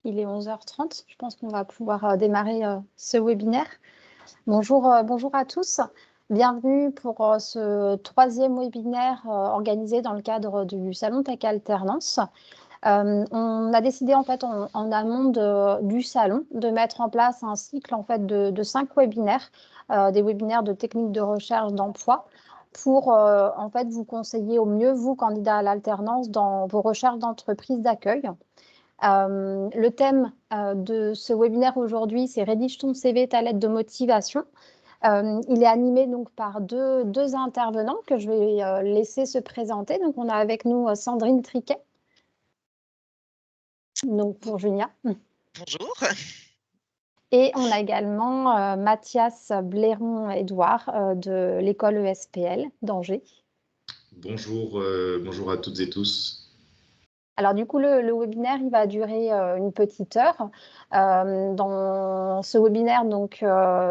Il est 11h30. Je pense qu'on va pouvoir démarrer ce webinaire. Bonjour à tous. Bienvenue pour ce troisième webinaire organisé dans le cadre du Salon Tech Alternance. On a décidé en fait en amont du salon de mettre en place un cycle en fait de 5 webinaires, des webinaires de techniques de recherche d'emploi pour en fait vous conseiller au mieux, vous, candidats à l'alternance, dans vos recherches d'entreprise d'accueil. Le thème de ce webinaire aujourd'hui, c'est « Rédige ton CV, ta lettre de motivation ». Il est animé donc par deux intervenants que je vais laisser se présenter. Donc, on a avec nous Sandrine Triquet, donc pour Junia. Bonjour. Et on a également Mathias Blairon-Edouard de l'école ESPL d'Angers. Bonjour, bonjour à toutes et tous. Alors du coup, le webinaire, il va durer une petite heure. Dans ce webinaire, donc,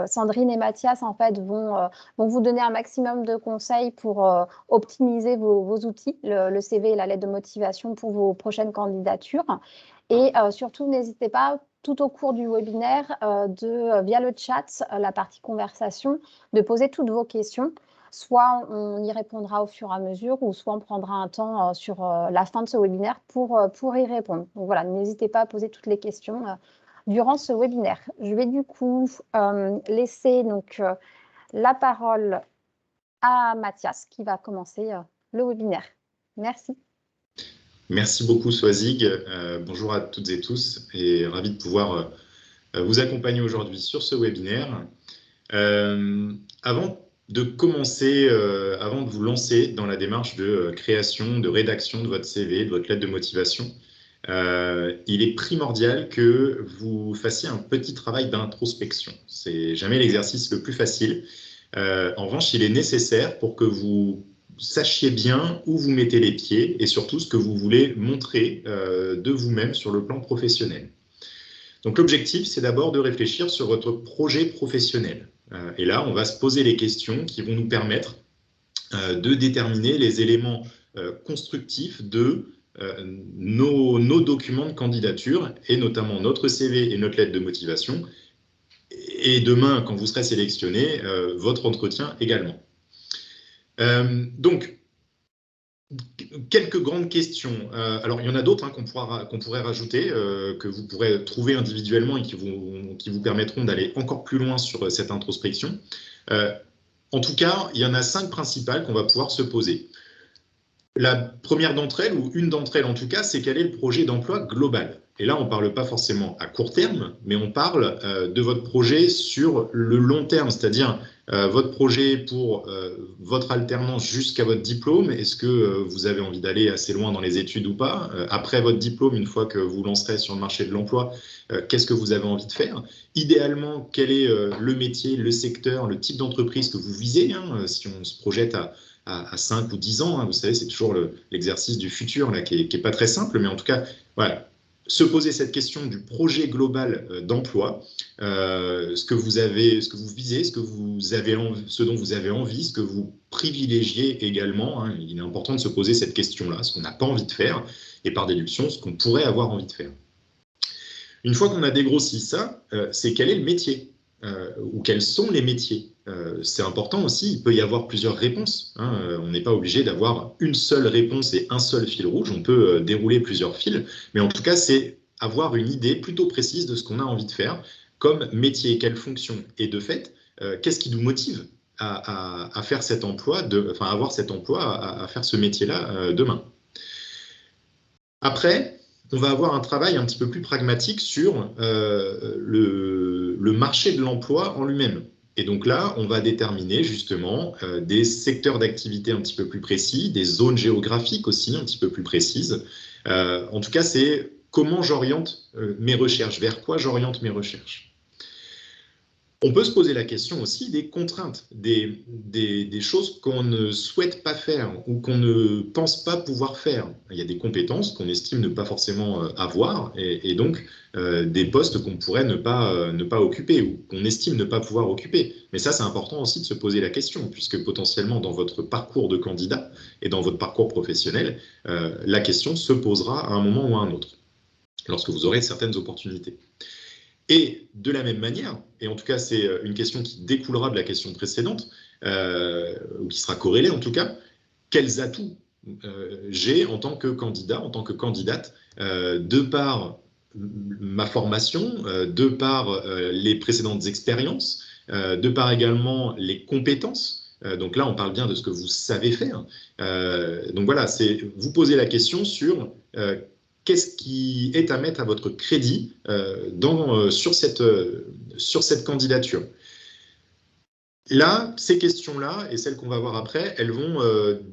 Sandrine et Mathias, en fait, vont vous donner un maximum de conseils pour optimiser vos outils, le CV et la lettre de motivation pour vos prochaines candidatures. Et surtout, n'hésitez pas, tout au cours du webinaire, via le chat, la partie conversation, de poser toutes vos questions. Soit on y répondra au fur et à mesure, ou soit on prendra un temps sur la fin de ce webinaire pour y répondre. Donc voilà, n'hésitez pas à poser toutes les questions durant ce webinaire. Je vais du coup laisser donc, la parole à Mathias qui va commencer le webinaire. Merci. Merci beaucoup Swazig. Bonjour à toutes et tous et ravi de pouvoir vous accompagner aujourd'hui sur ce webinaire. Avant de commencer, avant de vous lancer dans la démarche de création, de rédaction de votre CV, de votre lettre de motivation, il est primordial que vous fassiez un petit travail d'introspection. C'est jamais l'exercice le plus facile. En revanche, il est nécessaire pour que vous sachiez bien où vous mettez les pieds et surtout ce que vous voulez montrer de vous-même sur le plan professionnel. Donc l'objectif, c'est d'abord de réfléchir sur votre projet professionnel. Et là, on va se poser les questions qui vont nous permettre de déterminer les éléments constructifs de nos documents de candidature, et notamment notre CV et notre lettre de motivation. Et demain, quand vous serez sélectionné, votre entretien également. Donc, quelques grandes questions. Alors, il y en a d'autres qu'on pourrait rajouter, que vous pourrez trouver individuellement et qui vous permettront d'aller encore plus loin sur cette introspection. En tout cas, il y en a 5 principales qu'on va pouvoir se poser. La première d'entre elles, ou une d'entre elles en tout cas, c'est quel est le projet d'emploi global. Et là, on ne parle pas forcément à court terme, mais on parle de votre projet sur le long terme, c'est-à-dire votre projet pour votre alternance jusqu'à votre diplôme. Est-ce que vous avez envie d'aller assez loin dans les études ou pas? Après votre diplôme, une fois que vous lancerez sur le marché de l'emploi, qu'est-ce que vous avez envie de faire? Idéalement, quel est le métier, le secteur, le type d'entreprise que vous visez, hein, si on se projette à 5 ou 10 ans, hein, vous savez, c'est toujours l'exercice du futur là, qui est pas très simple, mais en tout cas, voilà, se poser cette question du projet global d'emploi, ce que vous visez, ce dont vous avez envie, ce que vous privilégiez également. Hein, il est important de se poser cette question-là, ce qu'on n'a pas envie de faire, et par déduction, ce qu'on pourrait avoir envie de faire. Une fois qu'on a dégrossi ça, c'est quel est le métier ou quels sont les métiers. C'est important aussi, il peut y avoir plusieurs réponses. Hein, on n'est pas obligé d'avoir une seule réponse et un seul fil rouge, on peut dérouler plusieurs fils, mais en tout cas, c'est avoir une idée plutôt précise de ce qu'on a envie de faire comme métier, quelle fonction. Et de fait, qu'est-ce qui nous motive à faire cet emploi, à avoir cet emploi, à faire ce métier-là demain. Après, on va avoir un travail un petit peu plus pragmatique sur le marché de l'emploi en lui-même. Et donc là, on va déterminer justement des secteurs d'activité un petit peu plus précis, des zones géographiques aussi un petit peu plus précises. En tout cas, c'est comment j'oriente mes recherches, vers quoi j'oriente mes recherches. On peut se poser la question aussi des contraintes, des choses qu'on ne souhaite pas faire ou qu'on ne pense pas pouvoir faire. Il y a des compétences qu'on estime ne pas forcément avoir et donc des postes qu'on pourrait ne pas occuper ou qu'on estime ne pas pouvoir occuper. Mais ça, c'est important aussi de se poser la question puisque potentiellement dans votre parcours de candidat et dans votre parcours professionnel, la question se posera à un moment ou à un autre. lorsque vous aurez certaines opportunités. Et de la même manière, et en tout cas c'est une question qui découlera de la question précédente, ou qui sera corrélée en tout cas, quels atouts j'ai en tant que candidat, en tant que candidate, de par ma formation, de par les précédentes expériences, de par également les compétences. Donc là, on parle bien de ce que vous savez faire. Donc voilà, c'est vous poser la question sur qu'est-ce qui est à mettre à votre crédit sur cette candidature. Là, ces questions-là, et celles qu'on va voir après, elles vont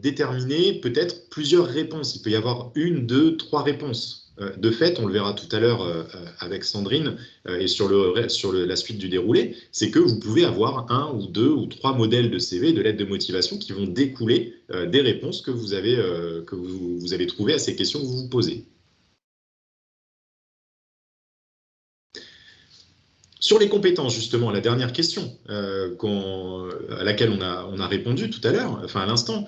déterminer peut-être plusieurs réponses. Il peut y avoir 1, 2, 3 réponses. De fait, on le verra tout à l'heure avec Sandrine et sur la suite du déroulé, c'est que vous pouvez avoir 1 ou 2 ou 3 modèles de CV, de lettres de motivation qui vont découler des réponses que vous avez trouvées à ces questions que vous vous posez. Sur les compétences, justement, la dernière question à laquelle on a répondu tout à l'heure, enfin à l'instant,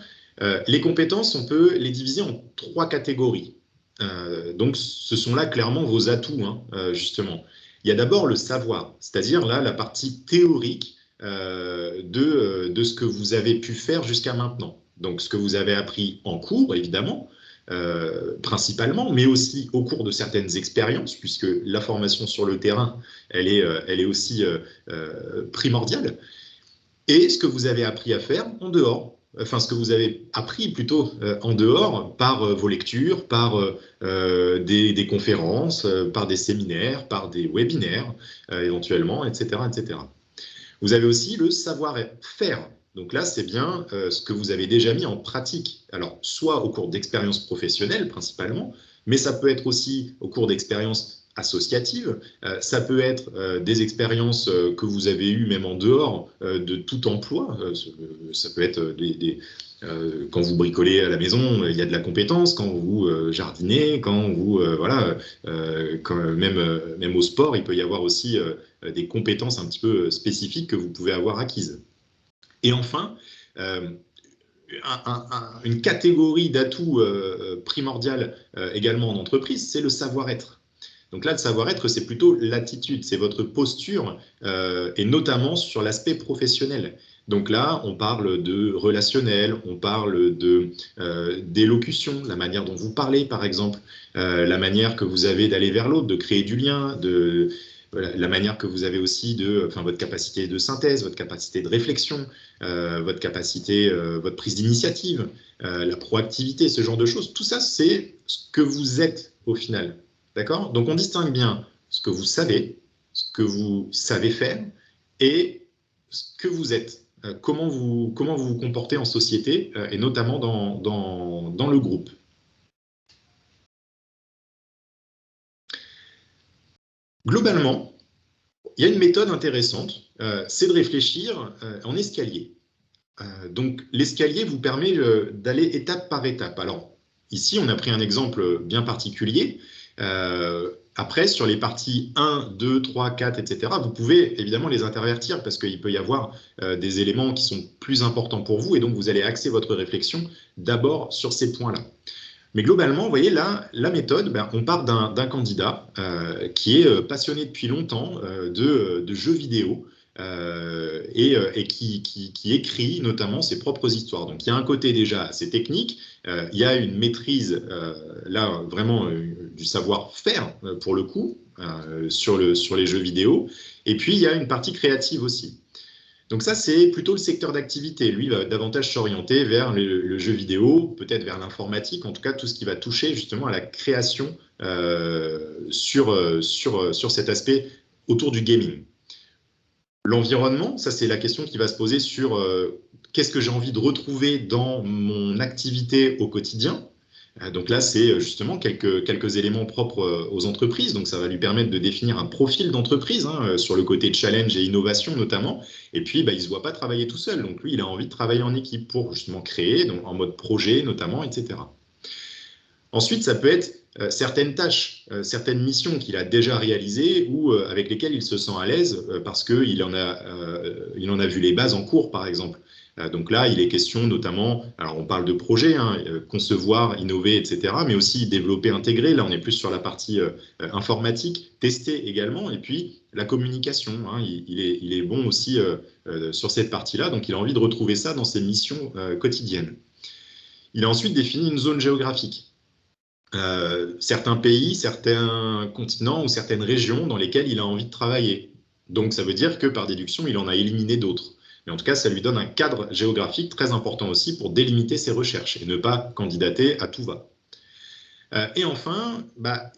les compétences, on peut les diviser en 3 catégories. Donc, ce sont là clairement vos atouts, justement. Il y a d'abord le savoir, c'est-à-dire là la partie théorique de ce que vous avez pu faire jusqu'à maintenant. Donc, ce que vous avez appris en cours, évidemment, principalement, mais aussi au cours de certaines expériences, puisque la formation sur le terrain, elle est aussi primordiale. Et ce que vous avez appris à faire en dehors, enfin ce que vous avez appris plutôt en dehors par vos lectures, par des conférences, par des séminaires, par des webinaires éventuellement, etc., etc. Vous avez aussi le savoir-faire. Donc là, c'est bien ce que vous avez déjà mis en pratique. Alors, soit au cours d'expériences professionnelles principalement, mais ça peut être aussi au cours d'expériences associatives. Ça peut être des expériences que vous avez eues même en dehors de tout emploi. Ça peut être quand vous bricolez à la maison, il y a de la compétence. Quand vous jardinez, quand vous même au sport, il peut y avoir aussi des compétences un petit peu spécifiques que vous pouvez avoir acquises. Et enfin, une catégorie d'atouts primordial également en entreprise, c'est le savoir-être. Donc là, le savoir-être, c'est plutôt l'attitude, c'est votre posture, et notamment sur l'aspect professionnel. Donc là, on parle de relationnel, on parle d'élocution, la manière dont vous parlez, par exemple, la manière que vous avez d'aller vers l'autre, de créer du lien, la manière que vous avez aussi votre capacité de synthèse, votre capacité de réflexion, votre capacité, votre prise d'initiative, la proactivité, ce genre de choses. Tout ça, c'est ce que vous êtes au final. D'accord ? Donc, on distingue bien ce que vous savez, ce que vous savez faire et ce que vous êtes. Comment vous vous comportez en société et notamment dans le groupe. Globalement, il y a une méthode intéressante, c'est de réfléchir en escalier. Donc, l'escalier vous permet d'aller étape par étape. Alors, ici, on a pris un exemple bien particulier. Après, sur les parties 1, 2, 3, 4, etc., vous pouvez évidemment les intervertir parce qu'il peut y avoir des éléments qui sont plus importants pour vous et donc vous allez axer votre réflexion d'abord sur ces points-là. Mais globalement, vous voyez, là, la méthode, on part d'un candidat qui est passionné depuis longtemps de jeux vidéo et qui écrit notamment ses propres histoires. Donc, il y a un côté déjà assez technique, il y a une maîtrise, là, vraiment, du savoir-faire, pour le coup, sur les jeux vidéo. Et puis, il y a une partie créative aussi. Donc ça, c'est plutôt le secteur d'activité. Lui, il va davantage s'orienter vers le jeu vidéo, peut-être vers l'informatique, en tout cas tout ce qui va toucher justement à la création sur cet aspect autour du gaming. L'environnement, ça c'est la question qui va se poser sur qu'est-ce que j'ai envie de retrouver dans mon activité au quotidien. Donc là, c'est justement quelques éléments propres aux entreprises. Donc ça va lui permettre de définir un profil d'entreprise sur le côté challenge et innovation notamment. Et puis, il ne se voit pas travailler tout seul. Donc lui, il a envie de travailler en équipe pour justement créer, donc en mode projet notamment, etc. Ensuite, ça peut être certaines tâches, certaines missions qu'il a déjà réalisées ou avec lesquelles il se sent à l'aise parce qu'il en a vu les bases en cours, par exemple. Donc là, il est question notamment, alors on parle de projet, hein, concevoir, innover, etc., mais aussi développer, intégrer. Là, on est plus sur la partie informatique, tester également, et puis la communication. Hein, il est bon aussi sur cette partie-là, donc il a envie de retrouver ça dans ses missions quotidiennes. Il a ensuite défini une zone géographique. Certains pays, certains continents ou certaines régions dans lesquelles il a envie de travailler. Donc ça veut dire que par déduction, il en a éliminé d'autres. Mais en tout cas, ça lui donne un cadre géographique très important aussi pour délimiter ses recherches et ne pas candidater à tout va. Et enfin,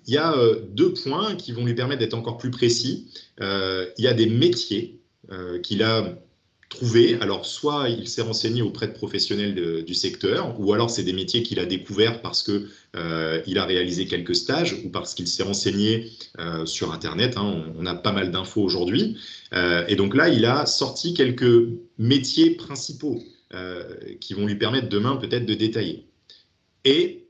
il y a deux points qui vont lui permettre d'être encore plus précis. Il y a des métiers qu'il a trouvés. Alors, soit il s'est renseigné auprès de professionnels du secteur, ou alors c'est des métiers qu'il a découverts parce que il a réalisé quelques stages ou parce qu'il s'est renseigné sur Internet. Hein, on a pas mal d'infos aujourd'hui. Et donc là, il a sorti quelques métiers principaux qui vont lui permettre demain peut-être de détailler. Et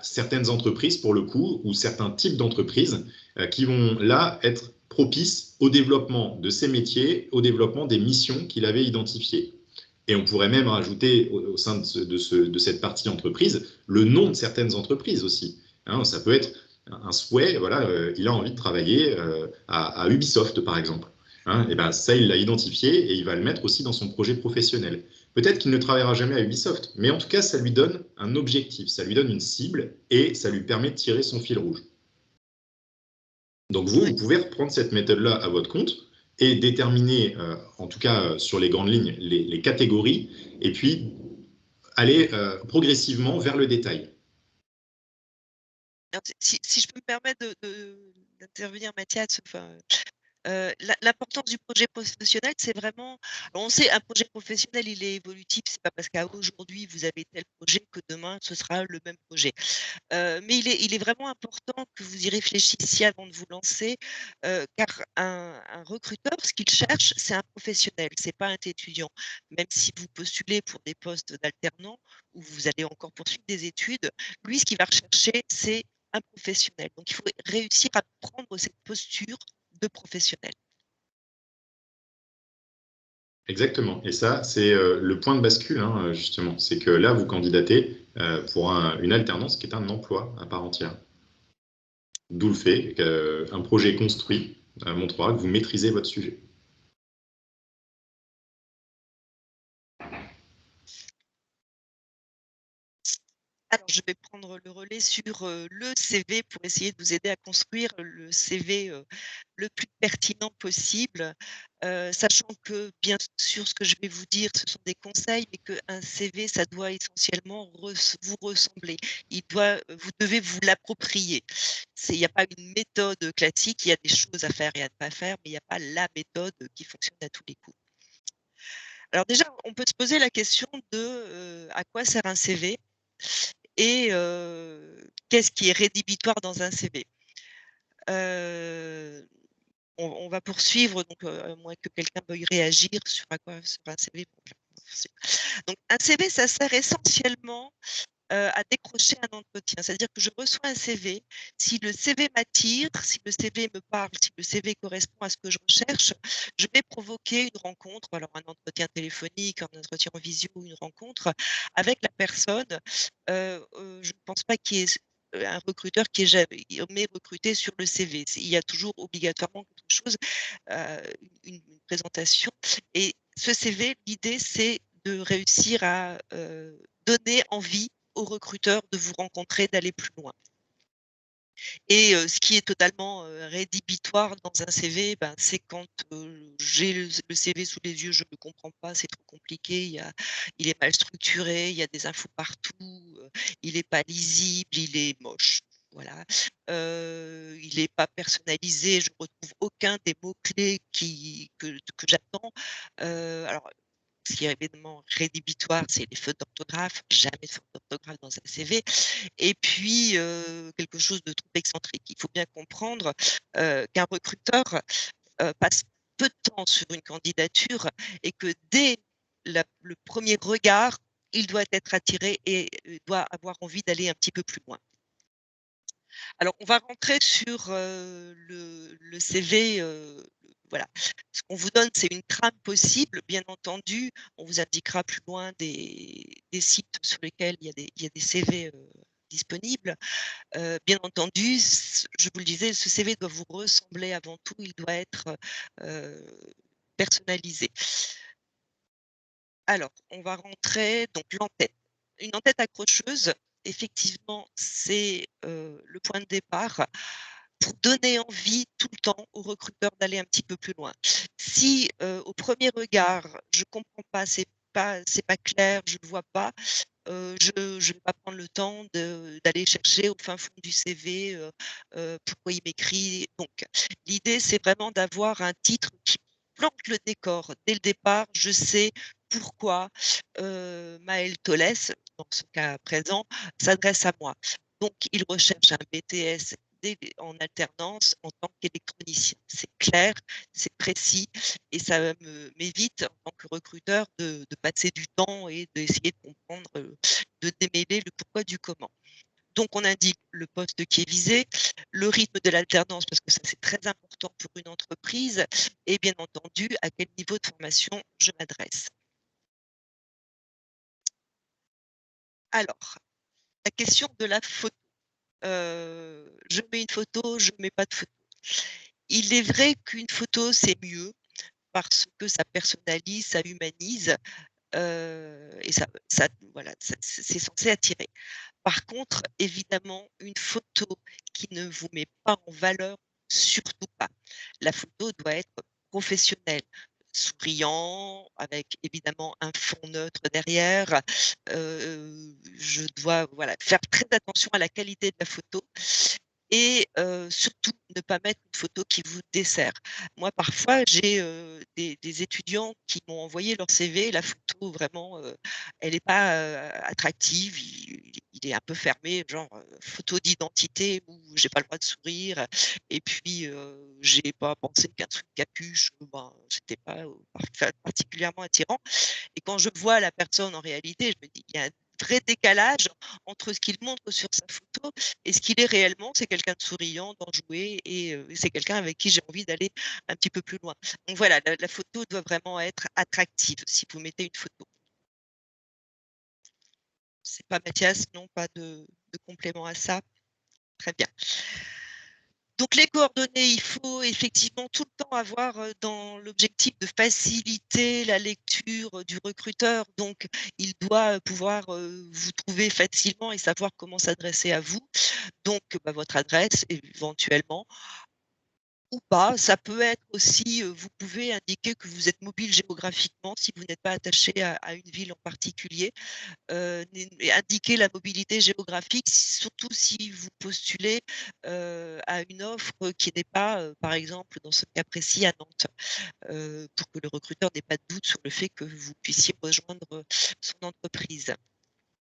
certaines entreprises, pour le coup, ou certains types d'entreprises qui vont là être propices au développement de ces métiers, au développement des missions qu'il avait identifiées. Et on pourrait même rajouter au sein de cette partie entreprise le nom de certaines entreprises aussi. Hein, ça peut être un souhait, voilà, il a envie de travailler à Ubisoft, par exemple. Hein, et ben ça, il l'a identifié et il va le mettre aussi dans son projet professionnel. Peut-être qu'il ne travaillera jamais à Ubisoft, mais en tout cas, ça lui donne un objectif, ça lui donne une cible et ça lui permet de tirer son fil rouge. Donc vous pouvez reprendre cette méthode-là à votre compte et déterminer, en tout cas sur les grandes lignes, les catégories, et puis aller progressivement vers le détail. Alors, si je peux me permettre d'intervenir, Mathias, enfin, l'importance du projet professionnel, c'est vraiment, on sait, un projet professionnel, il est évolutif. C'est pas parce qu'aujourd'hui vous avez tel projet que demain ce sera le même projet. Mais il est vraiment important que vous y réfléchissiez avant de vous lancer, car un recruteur, ce qu'il cherche, c'est un professionnel, c'est pas un étudiant. Même si vous postulez pour des postes d'alternant ou vous allez encore poursuivre des études, lui, ce qu'il va rechercher, c'est un professionnel. Donc il faut réussir à prendre cette posture de professionnel. Exactement. Et ça, c'est le point de bascule, hein, justement. C'est que là, vous candidatez pour une alternance qui est un emploi à part entière. D'où le fait qu'un projet construit montrera que vous maîtrisez votre sujet. Alors, je vais prendre le relais sur le CV pour essayer de vous aider à construire le CV le plus pertinent possible, sachant que, bien sûr, ce que je vais vous dire, ce sont des conseils, mais qu'un CV, ça doit essentiellement vous ressembler. Vous devez vous l'approprier. Il n'y a pas une méthode classique, il y a des choses à faire et à ne pas faire, mais il n'y a pas la méthode qui fonctionne à tous les coups. Alors déjà, on peut se poser la question de à quoi sert un CV et qu'est-ce qui est rédhibitoire dans un CV. On va poursuivre, donc à moins que quelqu'un veuille réagir sur à quoi sert un CV. Donc un CV, ça sert essentiellement à décrocher un entretien. C'est-à-dire que je reçois un CV, si le CV m'attire, si le CV me parle, si le CV correspond à ce que je recherche, je vais provoquer une rencontre, alors un entretien téléphonique, un entretien en visio, une rencontre avec la personne. Je ne pense pas qu'il y ait un recruteur qui ait jamais recruté sur le CV. Il y a toujours obligatoirement quelque chose, une présentation. Et ce CV, l'idée, c'est de réussir à donner envie aux recruteurs de vous rencontrer, d'aller plus loin. Et ce qui est totalement rédhibitoire dans un CV, ben, c'est quand j'ai le CV sous les yeux, je ne comprends pas, c'est trop compliqué, il est mal structuré, il y a des infos partout, il n'est pas lisible, il est moche. Voilà. Il n'est pas personnalisé, je ne retrouve aucun des mots-clés que j'attends. Alors, ce qui est évidemment rédhibitoire, c'est les fautes d'orthographe, jamais de faute d'orthographe dans un CV. Et puis, quelque chose de trop excentrique. Il faut bien comprendre qu'un recruteur passe peu de temps sur une candidature et que dès le premier regard, il doit être attiré et doit avoir envie d'aller un petit peu plus loin. Alors, on va rentrer sur le CV voilà. Ce qu'on vous donne, c'est une trame possible. Bien entendu, on vous indiquera plus loin des sites sur lesquels il y a des CV disponibles. Bien entendu, je vous le disais, ce CV doit vous ressembler avant tout, il doit être personnalisé. Alors, on va rentrer, donc l'entête. Une entête accrocheuse, effectivement, c'est le point de départ pour donner envie tout le temps aux recruteurs d'aller un petit peu plus loin. Si au premier regard, je ne comprends pas, c'est pas clair, je ne vois pas, je ne vais pas prendre le temps d'aller chercher au fin fond du CV pourquoi il m'écrit. Donc, l'idée, c'est vraiment d'avoir un titre qui plante le décor. Dès le départ, je sais pourquoi Maëlle Tolès, dans ce cas présent, s'adresse à moi. Donc, il recherche un BTS en alternance en tant qu'électronicien. C'est clair, c'est précis et ça m'évite en tant que recruteur de passer du temps et d'essayer de comprendre, de démêler le pourquoi du comment. Donc, on indique le poste qui est visé, le rythme de l'alternance, parce que ça, c'est très important pour une entreprise, et bien entendu, à quel niveau de formation je m'adresse. Alors, la question de la photo. Je mets une photo, je ne mets pas de photo. Il est vrai qu'une photo, c'est mieux parce que ça personnalise, ça humanise et voilà, c'est censé attirer. Par contre, évidemment, une photo qui ne vous met pas en valeur, surtout pas. La photo doit être professionnelle, souriant, avec évidemment un fond neutre derrière. Je dois faire très attention à la qualité de la photo et surtout ne pas mettre une photo qui vous dessert. Moi, parfois, j'ai des étudiants qui m'ont envoyé leur CV, la photo vraiment, elle n'est pas attractive, il est un peu fermé, genre photo d'identité où j'ai pas le droit de sourire et puis j'ai pas pensé qu'un truc capuche, ben, c'était pas particulièrement attirant. Et quand je vois la personne en réalité, je me dis, il y a un vrai décalage entre ce qu'il montre sur sa photo et ce qu'il est réellement. C'est quelqu'un de souriant, d'enjoué et c'est quelqu'un avec qui j'ai envie d'aller un petit peu plus loin. Donc voilà, la photo doit vraiment être attractive si vous mettez une photo. C'est pas Mathias, non, pas de complément à ça. Très bien. Donc les coordonnées, il faut effectivement tout le temps avoir dans l'objectif de faciliter la lecture du recruteur. Donc il doit pouvoir vous trouver facilement et savoir comment s'adresser à vous. Donc votre adresse éventuellement ou pas. Ça peut être aussi, vous pouvez indiquer que vous êtes mobile géographiquement si vous n'êtes pas attaché à une ville en particulier. Indiquer la mobilité géographique, surtout si vous postulez à une offre qui n'est pas, par exemple, dans ce cas précis, à Nantes, pour que le recruteur n'ait pas de doute sur le fait que vous puissiez rejoindre son entreprise.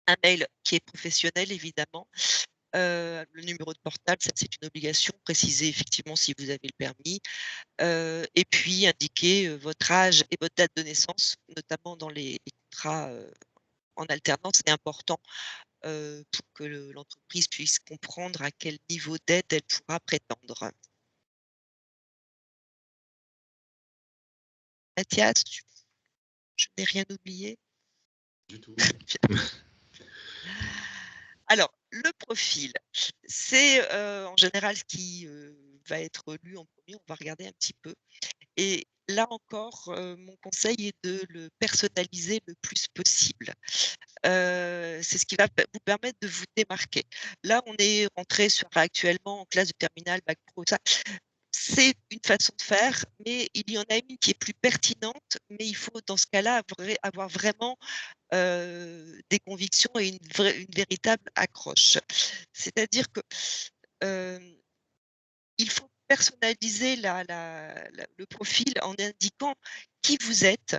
Un mail qui est professionnel, évidemment. Le numéro de portable, ça c'est une obligation, préciser effectivement si vous avez le permis, et puis indiquer votre âge et votre date de naissance, notamment dans les contrats en alternance, c'est important pour que l'entreprise puisse comprendre à quel niveau d'aide elle pourra prétendre. Mathias, je n'ai rien oublié? Du tout. Alors, le profil, c'est en général ce qui va être lu en premier. On va regarder un petit peu. Et là encore, mon conseil est de le personnaliser le plus possible. C'est ce qui va vous permettre de vous démarquer. Là, on est rentré actuellement en classe de terminale, bac pro, ça. C'est une façon de faire, mais il y en a une qui est plus pertinente, mais il faut dans ce cas-là avoir vraiment des convictions et une véritable accroche. C'est-à-dire que il faut personnaliser le profil en indiquant qui vous êtes,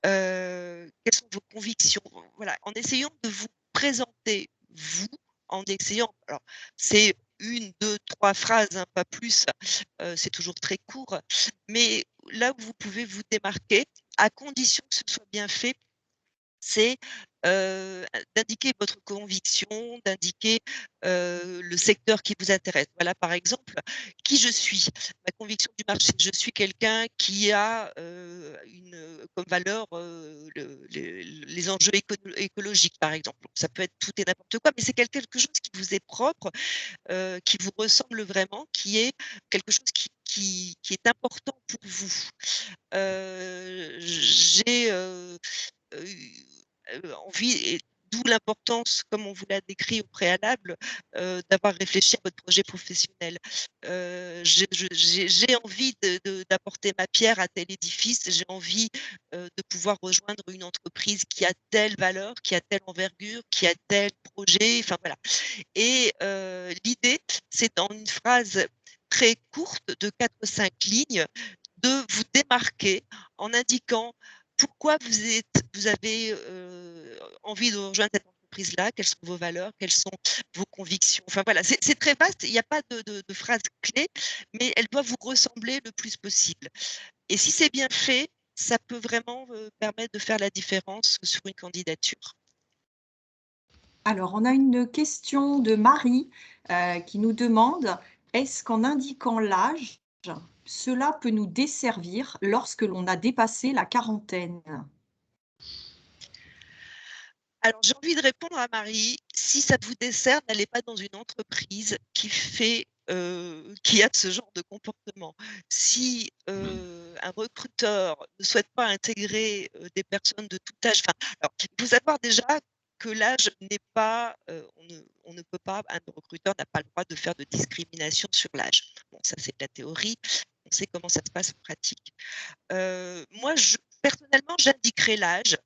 quelles sont vos convictions. Voilà, en essayant de vous présenter vous, en essayant. Alors, c'est 1, 2, 3 phrases, hein, pas plus. C'est toujours très court. Mais là où vous pouvez vous démarquer, à condition que ce soit bien fait, c'est d'indiquer votre conviction, d'indiquer le secteur qui vous intéresse. Voilà, par exemple, qui je suis, ma conviction du marché. Je suis quelqu'un qui a comme valeur les enjeux écologiques, par exemple. Donc, ça peut être tout et n'importe quoi, mais c'est quelque chose qui vous est propre, qui vous ressemble vraiment, qui est quelque chose qui est important pour vous. J'ai envie, et d'où l'importance, comme on vous l'a décrit au préalable, d'avoir réfléchi à votre projet professionnel. J'ai envie d'apporter ma pierre à tel édifice, j'ai envie de pouvoir rejoindre une entreprise qui a telle valeur, qui a telle envergure, qui a tel projet, enfin voilà. Et l'idée, c'est dans une phrase très courte de 4-5 lignes, de vous démarquer en indiquant pourquoi vous avez envie de rejoindre cette entreprise-là, quelles sont vos valeurs, quelles sont vos convictions. Enfin voilà, c'est très vaste, il n'y a pas de phrase clé, mais elle doit vous ressembler le plus possible. Et si c'est bien fait, ça peut vraiment permettre de faire la différence sur une candidature. Alors, on a une question de Marie qui nous demande, est-ce qu'en indiquant l'âge, cela peut nous desservir lorsque l'on a dépassé la quarantaine? Alors, j'ai envie de répondre à Marie, si ça vous dessert, n'allez pas dans une entreprise qui a ce genre de comportement. Si un recruteur ne souhaite pas intégrer des personnes de tout âge, alors, il faut savoir déjà que l'âge n'est pas, on ne peut pas, un recruteur n'a pas le droit de faire de discrimination sur l'âge. Bon, ça c'est de la théorie, on sait comment ça se passe en pratique. Moi, personnellement, j'indiquerai l'âge.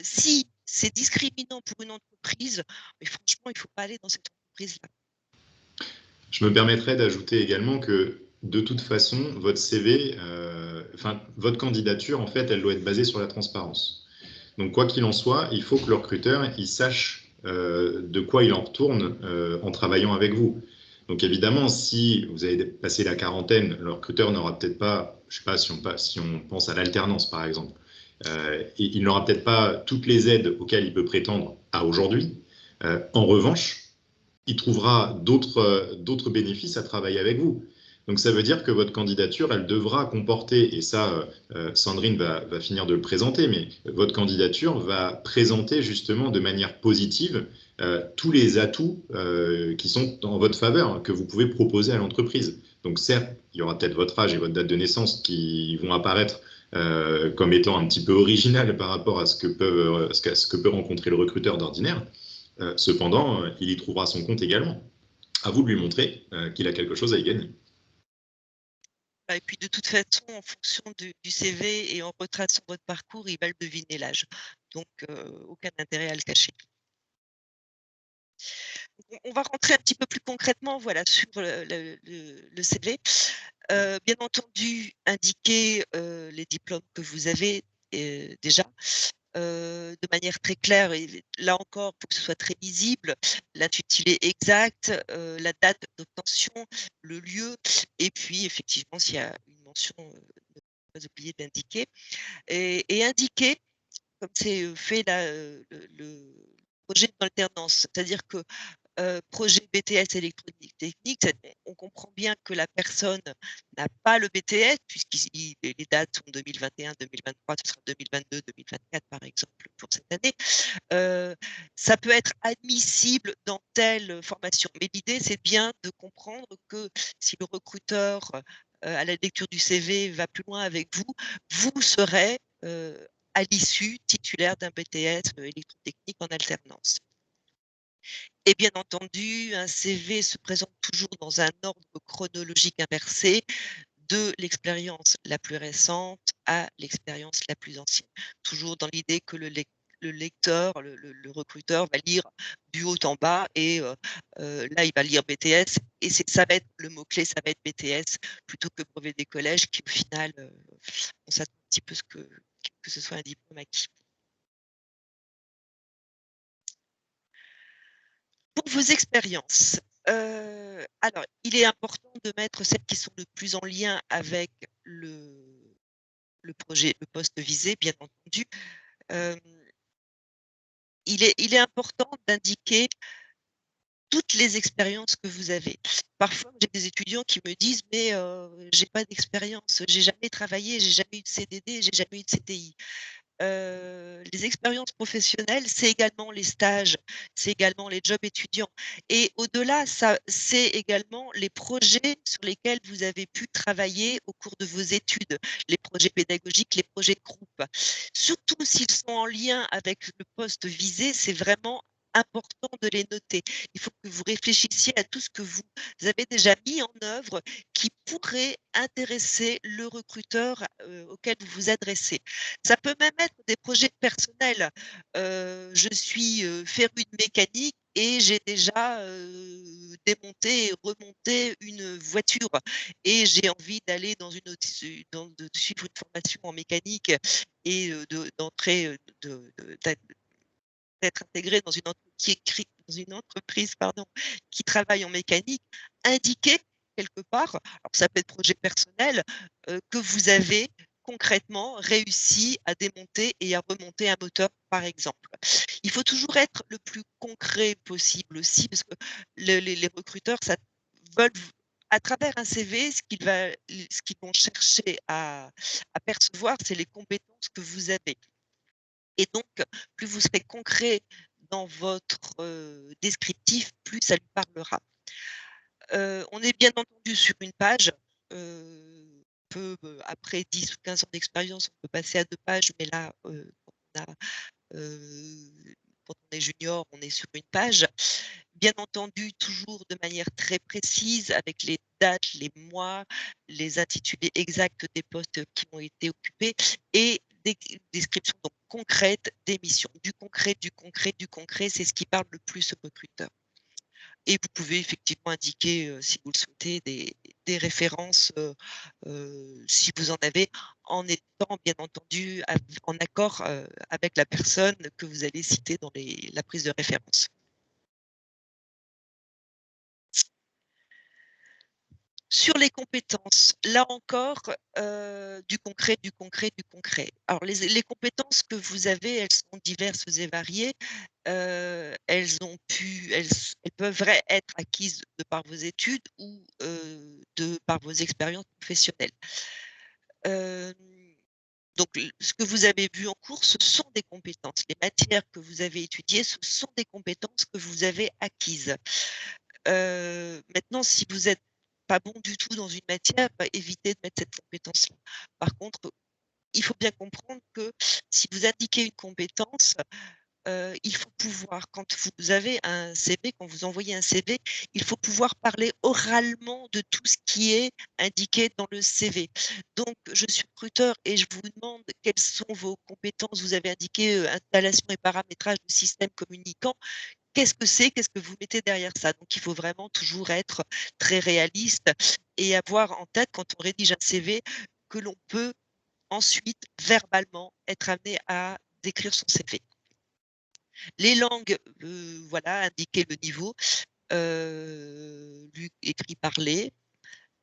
Si c'est discriminant pour une entreprise, mais franchement, il ne faut pas aller dans cette entreprise-là. Je me permettrais d'ajouter également que de toute façon, votre CV, votre candidature, en fait, elle doit être basée sur la transparence. Donc, quoi qu'il en soit, il faut que le recruteur il sache de quoi il en retourne en travaillant avec vous. Donc, évidemment, si vous avez passé la quarantaine, le recruteur n'aura peut-être pas, je ne sais pas si on pense à l'alternance, par exemple, il n'aura peut-être pas toutes les aides auxquelles il peut prétendre à aujourd'hui. En revanche, il trouvera d'autres bénéfices à travailler avec vous. Donc ça veut dire que votre candidature, elle devra comporter, et ça, Sandrine va finir de le présenter, mais votre candidature va présenter justement de manière positive tous les atouts qui sont en votre faveur, que vous pouvez proposer à l'entreprise. Donc certes, il y aura peut-être votre âge et votre date de naissance qui vont apparaître comme étant un petit peu original par rapport à ce que peut rencontrer le recruteur d'ordinaire. Cependant, il y trouvera son compte également. À vous de lui montrer qu'il a quelque chose à y gagner. Et puis de toute façon, en fonction du CV et en retraçant votre parcours, il va le deviner l'âge. Donc, aucun intérêt à le cacher. On va rentrer un petit peu plus concrètement, voilà, sur le CV. Bien entendu, indiquer les diplômes que vous avez déjà. De manière très claire, et là encore, pour que ce soit très lisible, l'intitulé exact, la date d'obtention, le lieu, et puis effectivement, s'il y a une mention, ne pas oublier d'indiquer. Et indiquer, comme c'est fait là, le projet d'alternance, c'est-à-dire que projet BTS électronique technique, on comprend bien que la personne n'a pas le BTS, puisque les dates sont 2021, 2023, ce sera 2022, 2024 par exemple pour cette année. Ça peut être admissible dans telle formation, mais l'idée c'est bien de comprendre que si le recruteur à la lecture du CV va plus loin avec vous, vous serez à l'issue titulaire d'un BTS électrotechnique en alternance. Et bien entendu, un CV se présente toujours dans un ordre chronologique inversé, de l'expérience la plus récente à l'expérience la plus ancienne. Toujours dans l'idée que le lecteur, le recruteur va lire du haut en bas et là, il va lire BTS et ça va être le mot-clé, ça va être BTS plutôt que brevet des collèges qui, au final, on s'attend un petit peu que ce soit un diplôme acquis. Pour vos expériences, alors il est important de mettre celles qui sont le plus en lien avec le projet, le poste visé, bien entendu. il est important d'indiquer toutes les expériences que vous avez. Parfois, j'ai des étudiants qui me disent: «Mais j'ai pas d'expérience, j'ai jamais travaillé, j'ai jamais eu de CDD, j'ai jamais eu de CDI». Les expériences professionnelles, c'est également les stages, c'est également les jobs étudiants et au-delà, ça c'est également les projets sur lesquels vous avez pu travailler au cours de vos études, les projets pédagogiques, les projets de groupe. Surtout s'ils sont en lien avec le poste visé, c'est vraiment important de les noter. Il faut que vous réfléchissiez à tout ce que vous avez déjà mis en œuvre qui pourrait intéresser le recruteur, auquel vous vous adressez. Ça peut même être des projets personnels. Je suis, férue de mécanique et j'ai déjà, démonté et remonté une voiture et j'ai envie d'aller dans une autre de suivre une formation en mécanique et d'entrer, d'être intégrée dans une entreprise, pardon, qui travaille en mécanique, indiquer quelque part, alors ça peut être projet personnel, que vous avez concrètement réussi à démonter et à remonter un moteur, par exemple. Il faut toujours être le plus concret possible aussi, parce que les recruteurs veulent à travers un CV, ce qu'ils vont chercher à percevoir, c'est les compétences que vous avez. Et donc, plus vous serez concret dans votre, descriptif, plus ça lui parlera. On est bien entendu sur une page, après 10 ou 15 ans d'expérience, on peut passer à 2 pages, mais là, heu, quand on est junior, on est sur une page. Bien entendu, toujours de manière très précise avec les dates, les mois, les intitulés exacts des postes qui ont été occupés et des descriptions donc concrètes des missions. Du concret, du concret, du concret, c'est ce qui parle le plus aux recruteurs. Et vous pouvez effectivement indiquer, si vous le souhaitez, des références, si vous en avez, en étant bien entendu en accord, avec la personne que vous allez citer dans la prise de référence. Sur les compétences, là encore, du concret, du concret, du concret. Alors les compétences que vous avez, elles sont diverses et variées. Elles peuvent être acquises de par vos études ou, de par vos expériences professionnelles. Hem, donc ce que vous avez vu en cours, ce sont des compétences. Les matières que vous avez étudiées, ce sont des compétences que vous avez acquises. Maintenant, si vous êtes pas bon du tout dans une matière, bah, évitez de mettre cette compétence-là. Par contre, il faut bien comprendre que si vous indiquez une compétence, il faut pouvoir quand vous avez un CV, quand vous envoyez un CV, il faut pouvoir parler oralement de tout ce qui est indiqué dans le CV. Donc je suis recruteur et je vous demande quelles sont vos compétences. Vous avez indiqué, installation et paramétrage de systèmes communicants. Qu'est-ce que c'est? Qu'est-ce que vous mettez derrière ça? Donc il faut vraiment toujours être très réaliste et avoir en tête quand on rédige un CV que l'on peut ensuite verbalement être amené à décrire son CV. Les langues, voilà, indiquer le niveau, lu, écrit, parlé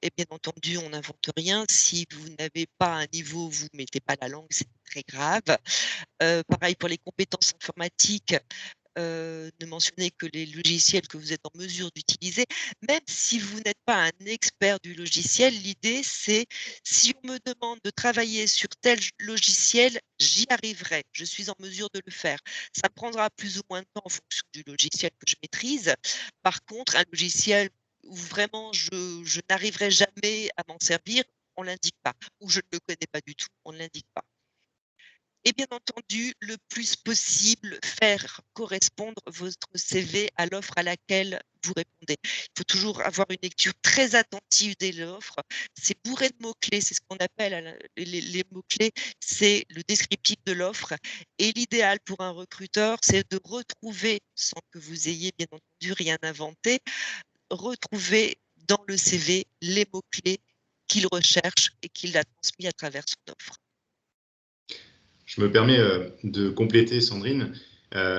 et bien entendu, on n'invente rien. Si vous n'avez pas un niveau, vous mettez pas la langue, c'est très grave. Pareil pour les compétences informatiques, ne mentionnez que les logiciels que vous êtes en mesure d'utiliser. Même si vous n'êtes pas un expert du logiciel, l'idée c'est si on me demande de travailler sur tel logiciel, j'y arriverai. Je suis en mesure de le faire. Ça prendra plus ou moins de temps en fonction du logiciel que je maîtrise. Par contre, un logiciel où vraiment je n'arriverai jamais à m'en servir, on l'indique pas. Ou je ne le connais pas du tout, on ne l'indique pas. Et bien entendu, le plus possible, faire correspondre votre CV à l'offre à laquelle vous répondez. Il faut toujours avoir une lecture très attentive de l'offre. C'est bourré de mots-clés, c'est ce qu'on appelle les mots-clés, c'est le descriptif de l'offre. Et l'idéal pour un recruteur, c'est de retrouver, sans que vous ayez bien entendu rien inventé, retrouver dans le CV les mots-clés qu'il recherche et qu'il a transmis à travers son offre. Je me permets de compléter, Sandrine.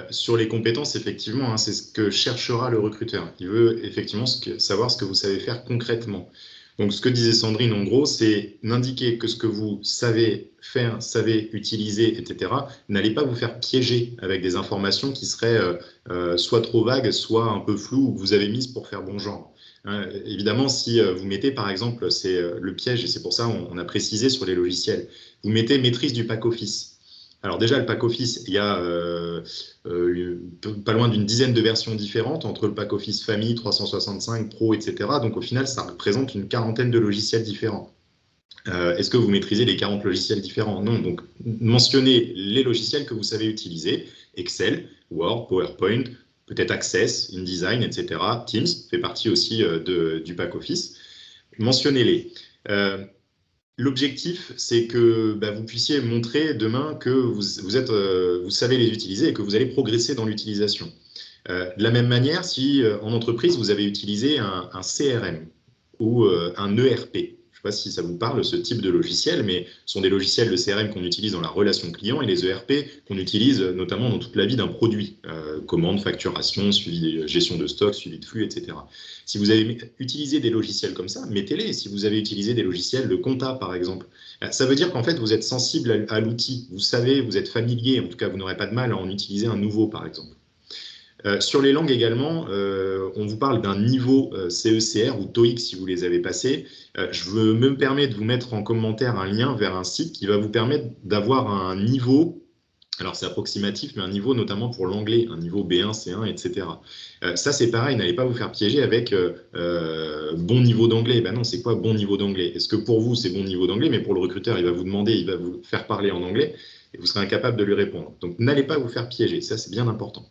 Sur les compétences, effectivement, hein, c'est ce que cherchera le recruteur. Il veut effectivement savoir ce que vous savez faire concrètement. Donc, ce que disait Sandrine, en gros, c'est n'indiquer que ce que vous savez faire, savez utiliser, etc. N'allez pas vous faire piéger avec des informations qui seraient soit trop vagues, soit un peu floues, ou que vous avez mises pour faire bon genre. Évidemment, si vous mettez, par exemple, c'est le piège, et c'est pour ça on a précisé sur les logiciels, vous mettez maîtrise du pack Office. Alors déjà, le pack Office, il y a pas loin d'une dizaine de versions différentes entre le pack Office Family, 365, Pro, etc. Donc au final, ça représente une quarantaine de logiciels différents. Est-ce que vous maîtrisez les 40 logiciels différents? Non. Donc mentionnez les logiciels que vous savez utiliser, Excel, Word, PowerPoint, peut-être Access, InDesign, etc. Teams fait partie aussi du pack Office. Mentionnez-les. L'objectif, c'est que vous puissiez montrer demain que vous savez les utiliser et que vous allez progresser dans l'utilisation. De la même manière, si en entreprise, vous avez utilisé un CRM ou un ERP, je ne sais pas si ça vous parle, ce type de logiciel, mais ce sont des logiciels de CRM qu'on utilise dans la relation client et les ERP qu'on utilise notamment dans toute la vie d'un produit, commande, facturation, suivi, gestion de stock, suivi de flux, etc. Si vous avez utilisé des logiciels comme ça, mettez-les. Si vous avez utilisé des logiciels de compta, par exemple, ça veut dire qu'en fait, vous êtes sensible à l'outil. Vous savez, vous êtes familier. En tout cas, vous n'aurez pas de mal à en utiliser un nouveau, par exemple. Sur les langues également, on vous parle d'un niveau CECR ou TOEIC si vous les avez passés. Je me permets de vous mettre en commentaire un lien vers un site qui va vous permettre d'avoir un niveau, alors c'est approximatif, mais un niveau notamment pour l'anglais, un niveau B1, C1, etc. Ça c'est pareil, n'allez pas vous faire piéger avec bon niveau d'anglais. Ben non, c'est quoi bon niveau d'anglais? Est-ce que pour vous c'est bon niveau d'anglais, mais pour le recruteur, il va vous demander, il va vous faire parler en anglais et vous serez incapable de lui répondre. Donc n'allez pas vous faire piéger, ça c'est bien important.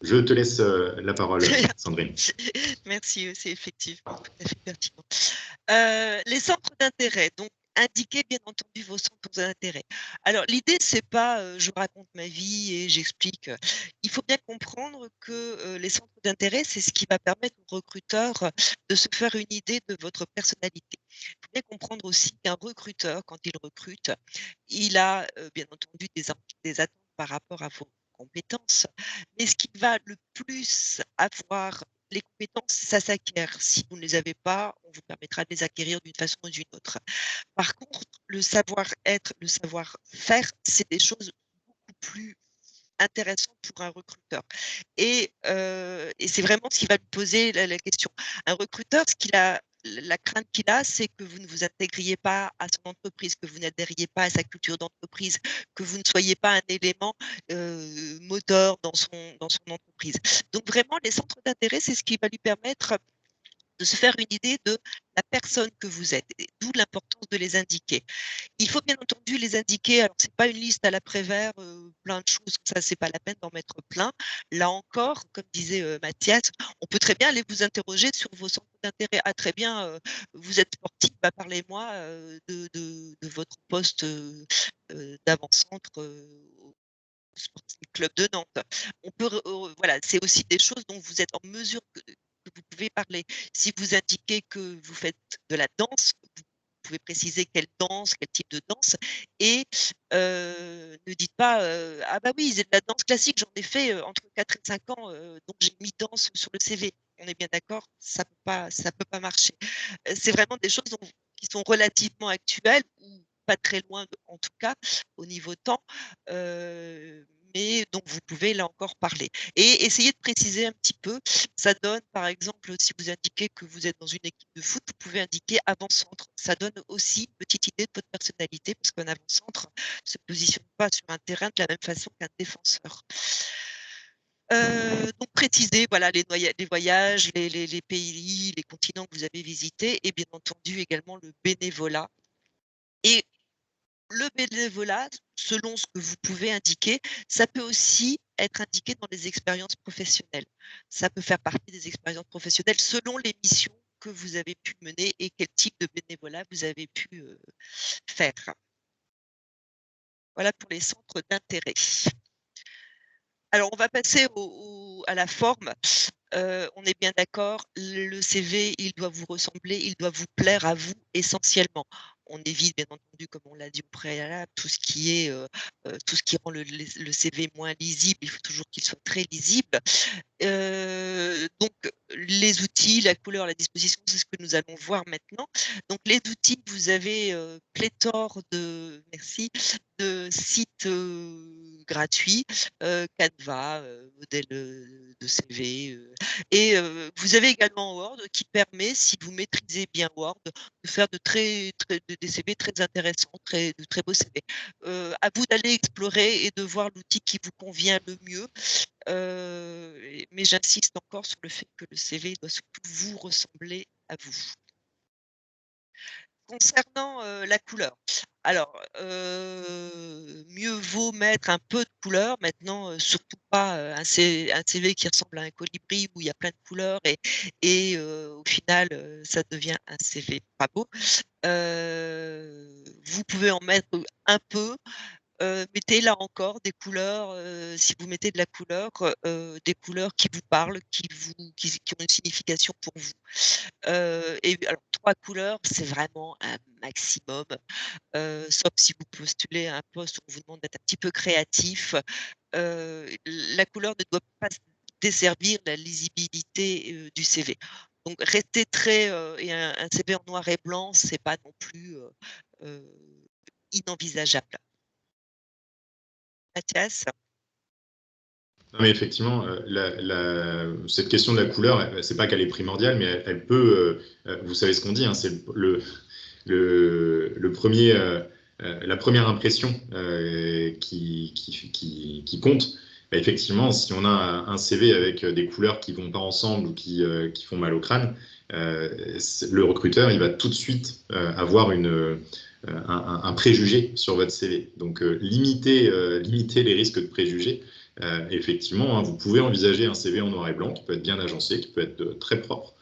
Je te laisse la parole, Sandrine. Merci, c'est effectivement tout à fait pertinent. Les centres d'intérêt, donc indiquez bien entendu vos centres d'intérêt. Alors l'idée, c'est pas je raconte ma vie et j'explique. Il faut bien comprendre que les centres d'intérêt, c'est ce qui va permettre aux recruteurs de se faire une idée de votre personnalité. Il faut bien comprendre aussi qu'un recruteur, quand il recrute, il a bien entendu des attentes par rapport à vos compétences, mais ce qui va le plus avoir les compétences, ça s'acquiert. Si vous ne les avez pas, on vous permettra de les acquérir d'une façon ou d'une autre. Par contre, le savoir-être, le savoir-faire, c'est des choses beaucoup plus intéressantes pour un recruteur. Et c'est vraiment ce qui va lui poser la question. Un recruteur, la crainte qu'il a, c'est que vous ne vous intégriez pas à son entreprise, que vous n'adhériez pas à sa culture d'entreprise, que vous ne soyez pas un élément moteur dans son entreprise. Donc vraiment, les centres d'intérêt, c'est ce qui va lui permettre de se faire une idée de la personne que vous êtes, d'où l'importance de les indiquer. Il faut bien entendu les indiquer, alors c'est pas une liste à l'après-vert, plein de choses, ça c'est pas la peine d'en mettre plein. Là encore, comme disait Mathias, on peut très bien aller vous interroger sur vos centres d'intérêt. Ah très bien, vous êtes sportif, parlez-moi de votre poste d'avant-centre au Sporting Club de Nantes. On peut, voilà, c'est aussi des choses dont vous êtes en mesure que vous pouvez parler. Si vous indiquez que vous faites de la danse, vous pouvez préciser quelle danse, quel type de danse, et ne dites pas ah bah oui, c'est de la danse classique, j'en ai fait entre 4 et 5 ans, donc j'ai mis danse sur le CV. On est bien d'accord, ça peut pas marcher. C'est vraiment des choses qui sont relativement actuelles ou pas très loin, en tout cas, au niveau temps. Mais donc vous pouvez là encore parler et essayer de préciser un petit peu. Ça donne, par exemple, si vous indiquez que vous êtes dans une équipe de foot, vous pouvez indiquer avant-centre. Ça donne aussi une petite idée de votre personnalité parce qu'un avant-centre ne se positionne pas sur un terrain de la même façon qu'un défenseur. Donc préciser voilà, les voyages, les pays, les continents que vous avez visités et bien entendu également le bénévolat. Et le bénévolat, selon ce que vous pouvez indiquer, ça peut aussi être indiqué dans les expériences professionnelles. Ça peut faire partie des expériences professionnelles selon les missions que vous avez pu mener et quel type de bénévolat vous avez pu faire. Voilà pour les centres d'intérêt. Alors, on va passer à la forme. On est bien d'accord, le CV, il doit vous ressembler, il doit vous plaire à vous essentiellement. on évite bien entendu, comme on l'a dit au préalable, tout ce qui rend le CV moins lisible. Il faut toujours qu'il soit très lisible. Donc les outils, la couleur, la disposition, c'est ce que nous allons voir maintenant. Donc les outils, vous avez pléthore de sites gratuits, Canva, modèle de CV, et vous avez également Word qui permet, si vous maîtrisez bien Word, de faire des CV très intéressants, de très beaux CV. À vous d'aller explorer et de voir l'outil qui vous convient le mieux. Mais j'insiste encore sur le fait que le CV doit surtout vous ressembler à vous. Concernant la couleur, alors mieux vaut mettre un peu de couleur. Maintenant, surtout pas un CV qui ressemble à un colibri où il y a plein de couleurs et au final, ça devient un CV pas beau. Vous pouvez en mettre un peu. Mettez là encore des couleurs, si vous mettez de la couleur, des couleurs qui vous parlent, qui ont une signification pour vous. Et alors 3 couleurs, c'est vraiment un maximum, sauf si vous postulez à un poste où on vous demande d'être un petit peu créatif. La couleur ne doit pas desservir la lisibilité, du CV. Donc restez très, et un CV en noir et blanc, c'est pas non plus, inenvisageable. Mathias? Non, mais effectivement, cette question de la couleur, c'est pas qu'elle est primordiale, mais elle peut, vous savez ce qu'on dit, hein, c'est le premier, la première impression qui compte. Bah, effectivement, si on a un CV avec des couleurs qui vont pas ensemble ou qui font mal au crâne, le recruteur, il va tout de suite avoir un préjugé sur votre CV. Donc, limiter les risques de préjugés. Effectivement, hein, vous pouvez envisager un CV en noir et blanc qui peut être bien agencé, qui peut être très propre,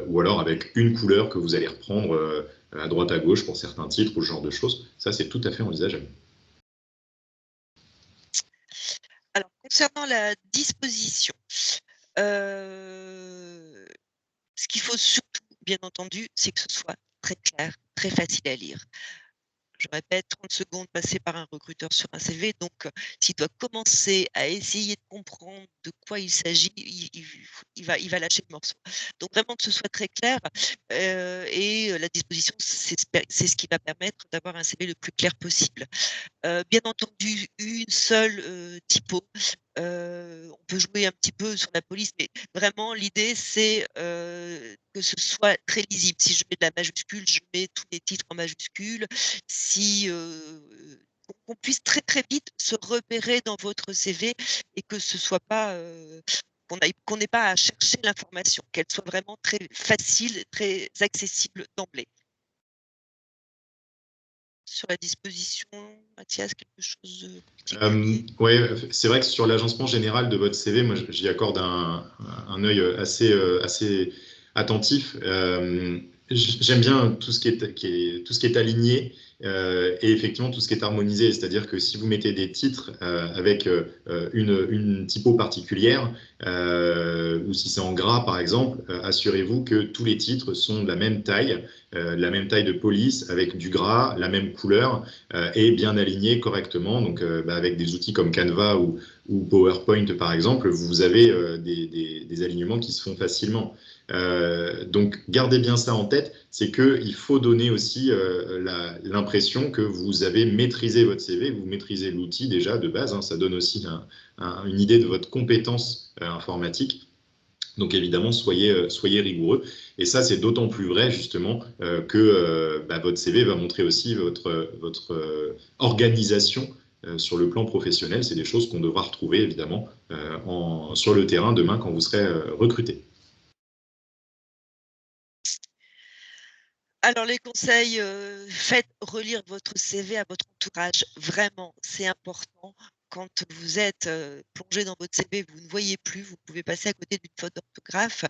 ou alors avec une couleur que vous allez reprendre à droite à gauche pour certains titres ou ce genre de choses. Ça, c'est tout à fait envisageable. Alors, concernant la disposition, ce qu'il faut surtout, bien entendu, c'est que ce soit très clair, très facile à lire. Je répète, 30 secondes passées par un recruteur sur un CV. Donc, s'il doit commencer à essayer de comprendre de quoi il s'agit, il va lâcher le morceau. Donc, vraiment que ce soit très clair. Et la disposition, c'est ce qui va permettre d'avoir un CV le plus clair possible. Bien entendu, une seule typo. On peut jouer un petit peu sur la police, mais vraiment l'idée c'est que ce soit très lisible. Si je mets de la majuscule, je mets tous les titres en majuscule. Si qu'on puisse très très vite se repérer dans votre CV et que ce soit pas qu'on n'ait pas à chercher l'information, qu'elle soit vraiment très facile, très accessible d'emblée. Sur la disposition, Mathias, quelque chose de particulier? Oui, c'est vrai que sur l'agencement général de votre CV, moi j'y accorde un œil assez attentif. J'aime bien tout ce qui est aligné et effectivement tout ce qui est harmonisé. C'est-à-dire que si vous mettez des titres avec une typo particulière ou si c'est en gras par exemple, assurez-vous que tous les titres sont de la même taille de police avec du gras, la même couleur et bien alignés correctement. Donc avec des outils comme Canva ou PowerPoint par exemple, vous avez des alignements qui se font facilement. Donc, gardez bien ça en tête, c'est qu'il faut donner aussi l'impression que vous avez maîtrisé votre CV, vous maîtrisez l'outil déjà de base, hein, ça donne aussi une idée de votre compétence informatique. Donc évidemment, soyez rigoureux. Et ça, c'est d'autant plus vrai justement que votre CV va montrer aussi votre organisation sur le plan professionnel. C'est des choses qu'on devra retrouver évidemment sur le terrain demain quand vous serez recruté. Alors les conseils, faites relire votre CV à votre entourage. Vraiment, c'est important. Quand vous êtes plongé dans votre CV, vous ne voyez plus, vous pouvez passer à côté d'une faute d'orthographe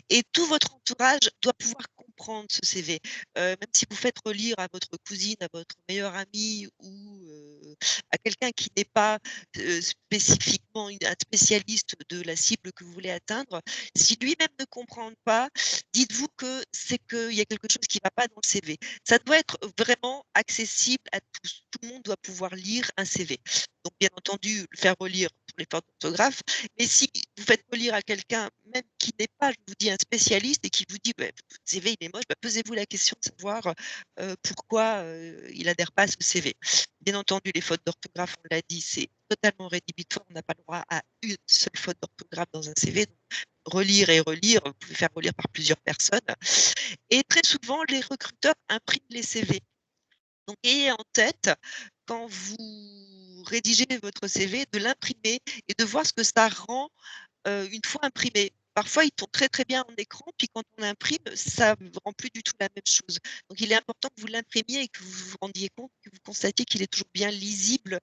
et tout votre entourage doit pouvoir comprendre ce CV. Même si vous faites relire à votre cousine, à votre meilleure amie ou à quelqu'un qui n'est pas spécifiquement un spécialiste de la cible que vous voulez atteindre, si lui-même ne comprend pas, dites-vous que c'est qu'il y a quelque chose qui ne va pas dans le CV. Ça doit être vraiment accessible à tous. Tout le monde doit pouvoir lire un CV. Donc, bien entendu, le faire relire pour les fautes d'orthographe. Mais si vous faites relire à quelqu'un, même qui n'est pas, je vous dis, un spécialiste et qui vous dit votre CV il est moche, posez-vous la question de savoir pourquoi il n'adhère pas à ce CV. Bien entendu, les fautes d'orthographe, on l'a dit, c'est totalement rédhibitoire. On n'a pas le droit à une seule faute d'orthographe dans un CV. Donc, relire et relire, vous pouvez faire relire par plusieurs personnes. Et très souvent, les recruteurs impriment les CV. Donc, ayez en tête, quand vous rédigez votre CV, de l'imprimer et de voir ce que ça rend une fois imprimé. Parfois, il tourne très très bien en écran, puis quand on imprime, ça ne rend plus du tout la même chose. Donc, il est important que vous l'imprimiez et que vous vous rendiez compte, que vous constatiez qu'il est toujours bien lisible,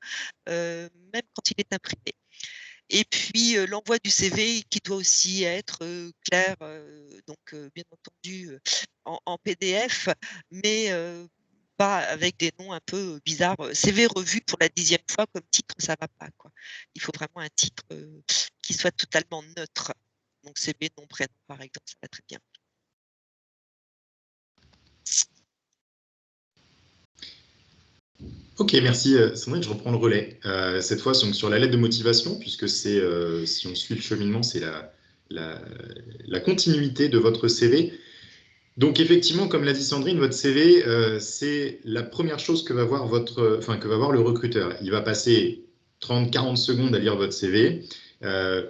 même quand il est imprimé. Et puis, l'envoi du CV qui doit aussi être clair, donc bien entendu en PDF, mais pas avec des noms un peu bizarres. CV revu pour la 10e fois comme titre, ça ne va pas, quoi. Il faut vraiment un titre qui soit totalement neutre. Donc CV, nom, prénom, par exemple, ça va très bien. Ok, merci Sandrine, je reprends le relais. Cette fois, donc, sur la lettre de motivation, puisque c'est, si on suit le cheminement, c'est la continuité de votre CV. Donc effectivement, comme l'a dit Sandrine, votre CV, c'est la première chose que va voir que va voir le recruteur. Il va passer 30-40 secondes à lire votre CV.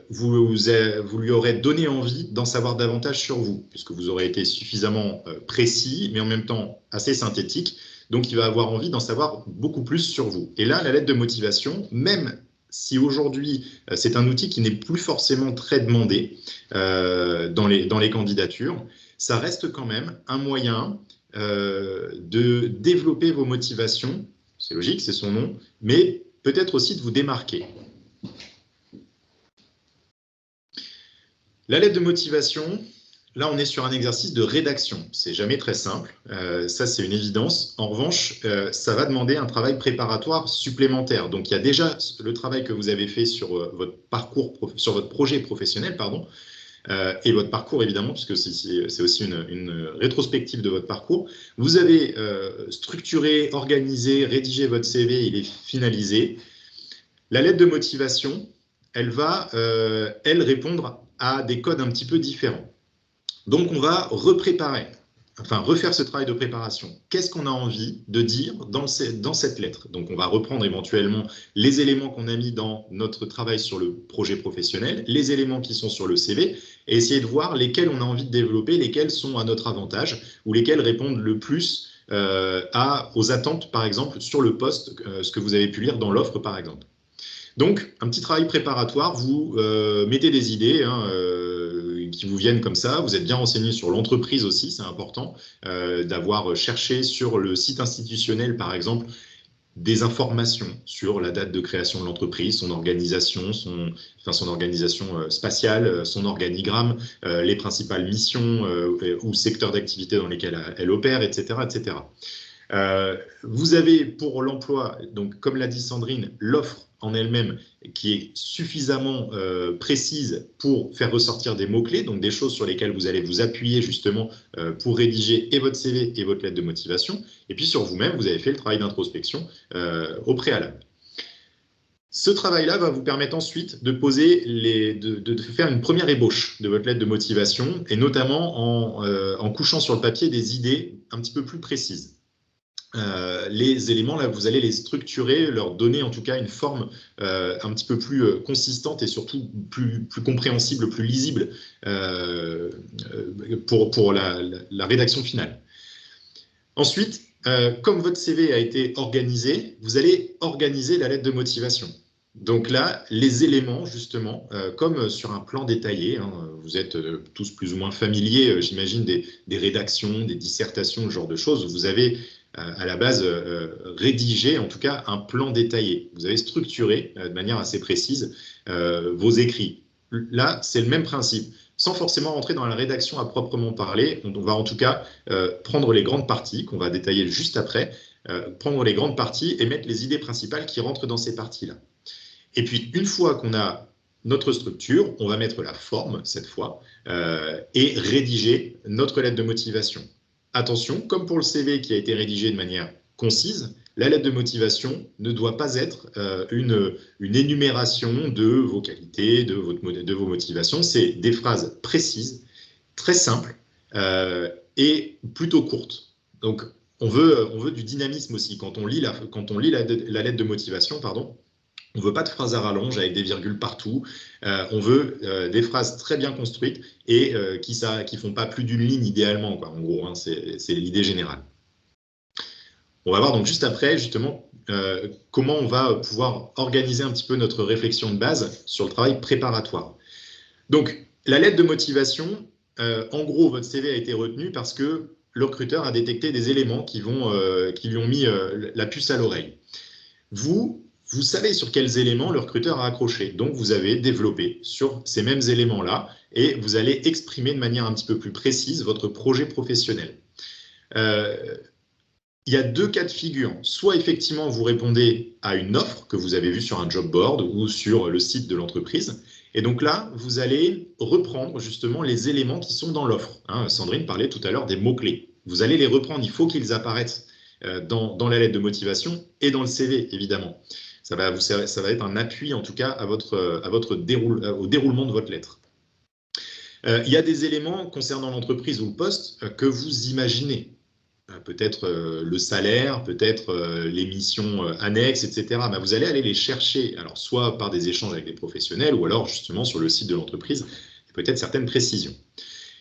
Vous lui aurez donné envie d'en savoir davantage sur vous, puisque vous aurez été suffisamment précis, mais en même temps assez synthétique. Donc, il va avoir envie d'en savoir beaucoup plus sur vous. Et là, la lettre de motivation, même si aujourd'hui, c'est un outil qui n'est plus forcément très demandé dans les candidatures, ça reste quand même un moyen de développer vos motivations. C'est logique, c'est son nom, mais peut-être aussi de vous démarquer. La lettre de motivation, là, on est sur un exercice de rédaction. C'est jamais très simple. Ça, c'est une évidence. En revanche, ça va demander un travail préparatoire supplémentaire. Donc, il y a déjà le travail que vous avez fait sur votre parcours, sur votre projet professionnel, pardon, et votre parcours, évidemment, puisque c'est aussi une rétrospective de votre parcours. Vous avez structuré, organisé, rédigé votre CV, il est finalisé. La lettre de motivation, elle va, elle, répondre à des codes un petit peu différents. Donc, on va refaire ce travail de préparation. Qu'est-ce qu'on a envie de dire dans cette lettre? Donc, on va reprendre éventuellement les éléments qu'on a mis dans notre travail sur le projet professionnel, les éléments qui sont sur le CV, et essayer de voir lesquels on a envie de développer, lesquels sont à notre avantage, ou lesquels répondent le plus aux attentes, par exemple, sur le poste, ce que vous avez pu lire dans l'offre, par exemple. Donc, un petit travail préparatoire, vous mettez des idées qui vous viennent comme ça, vous êtes bien renseigné sur l'entreprise aussi, c'est important, d'avoir cherché sur le site institutionnel, par exemple, des informations sur la date de création de l'entreprise, son organisation, son organisation spatiale, son organigramme, les principales missions ou secteurs d'activité dans lesquels elle opère, etc., etc. Vous avez pour l'emploi, donc comme l'a dit Sandrine, l'offre en elle-même qui est suffisamment précise pour faire ressortir des mots-clés, donc des choses sur lesquelles vous allez vous appuyer justement pour rédiger et votre CV et votre lettre de motivation. Et puis sur vous-même, vous avez fait le travail d'introspection au préalable. Ce travail-là va vous permettre ensuite de faire une première ébauche de votre lettre de motivation, et notamment en couchant sur le papier des idées un petit peu plus précises. Les éléments, là, vous allez les structurer, leur donner en tout cas une forme un petit peu plus consistante et surtout plus compréhensible, plus lisible pour la rédaction finale. Ensuite, comme votre CV a été organisé, vous allez organiser la lettre de motivation. Donc là, les éléments, justement, comme sur un plan détaillé, vous êtes tous plus ou moins familiers, j'imagine, des rédactions, des dissertations, ce genre de choses. Vous avez à la base rédigé, en tout cas, un plan détaillé. Vous avez structuré de manière assez précise vos écrits. Là, c'est le même principe. Sans forcément rentrer dans la rédaction à proprement parler, on va en tout cas prendre les grandes parties qu'on va détailler juste après, prendre les grandes parties et mettre les idées principales qui rentrent dans ces parties-là. Et puis, une fois qu'on a notre structure, on va mettre la forme, cette fois, et rédiger notre lettre de motivation. Attention, comme pour le CV qui a été rédigé de manière concise, la lettre de motivation ne doit pas être une énumération de vos qualités, de vos motivations. C'est des phrases précises, très simples et plutôt courtes. Donc, on veut du dynamisme aussi. Quand on lit la lettre de motivation, pardon, on ne veut pas de phrases à rallonge avec des virgules partout. On veut des phrases très bien construites et qui ne font pas plus d'une ligne idéalement, quoi, en gros, hein, c'est l'idée générale. On va voir donc juste après, justement, comment on va pouvoir organiser un petit peu notre réflexion de base sur le travail préparatoire. Donc, la lettre de motivation, en gros, votre CV a été retenu parce que le recruteur a détecté des éléments qui lui ont mis la puce à l'oreille. Vous savez sur quels éléments le recruteur a accroché. Donc, vous avez développé sur ces mêmes éléments-là et vous allez exprimer de manière un petit peu plus précise votre projet professionnel. Il y a deux cas de figure. Soit effectivement, vous répondez à une offre que vous avez vue sur un job board ou sur le site de l'entreprise. Et donc là, vous allez reprendre justement les éléments qui sont dans l'offre. Hein, Sandrine parlait tout à l'heure des mots-clés. Vous allez les reprendre. Il faut qu'ils apparaissent dans la lettre de motivation et dans le CV, évidemment. Ça va être un appui, en tout cas, au déroulement de votre lettre. Il y a des éléments concernant l'entreprise ou le poste que vous imaginez. Peut-être le salaire, peut-être les missions annexes, etc. Mais vous allez aller les chercher, alors soit par des échanges avec des professionnels ou alors justement sur le site de l'entreprise, peut-être certaines précisions.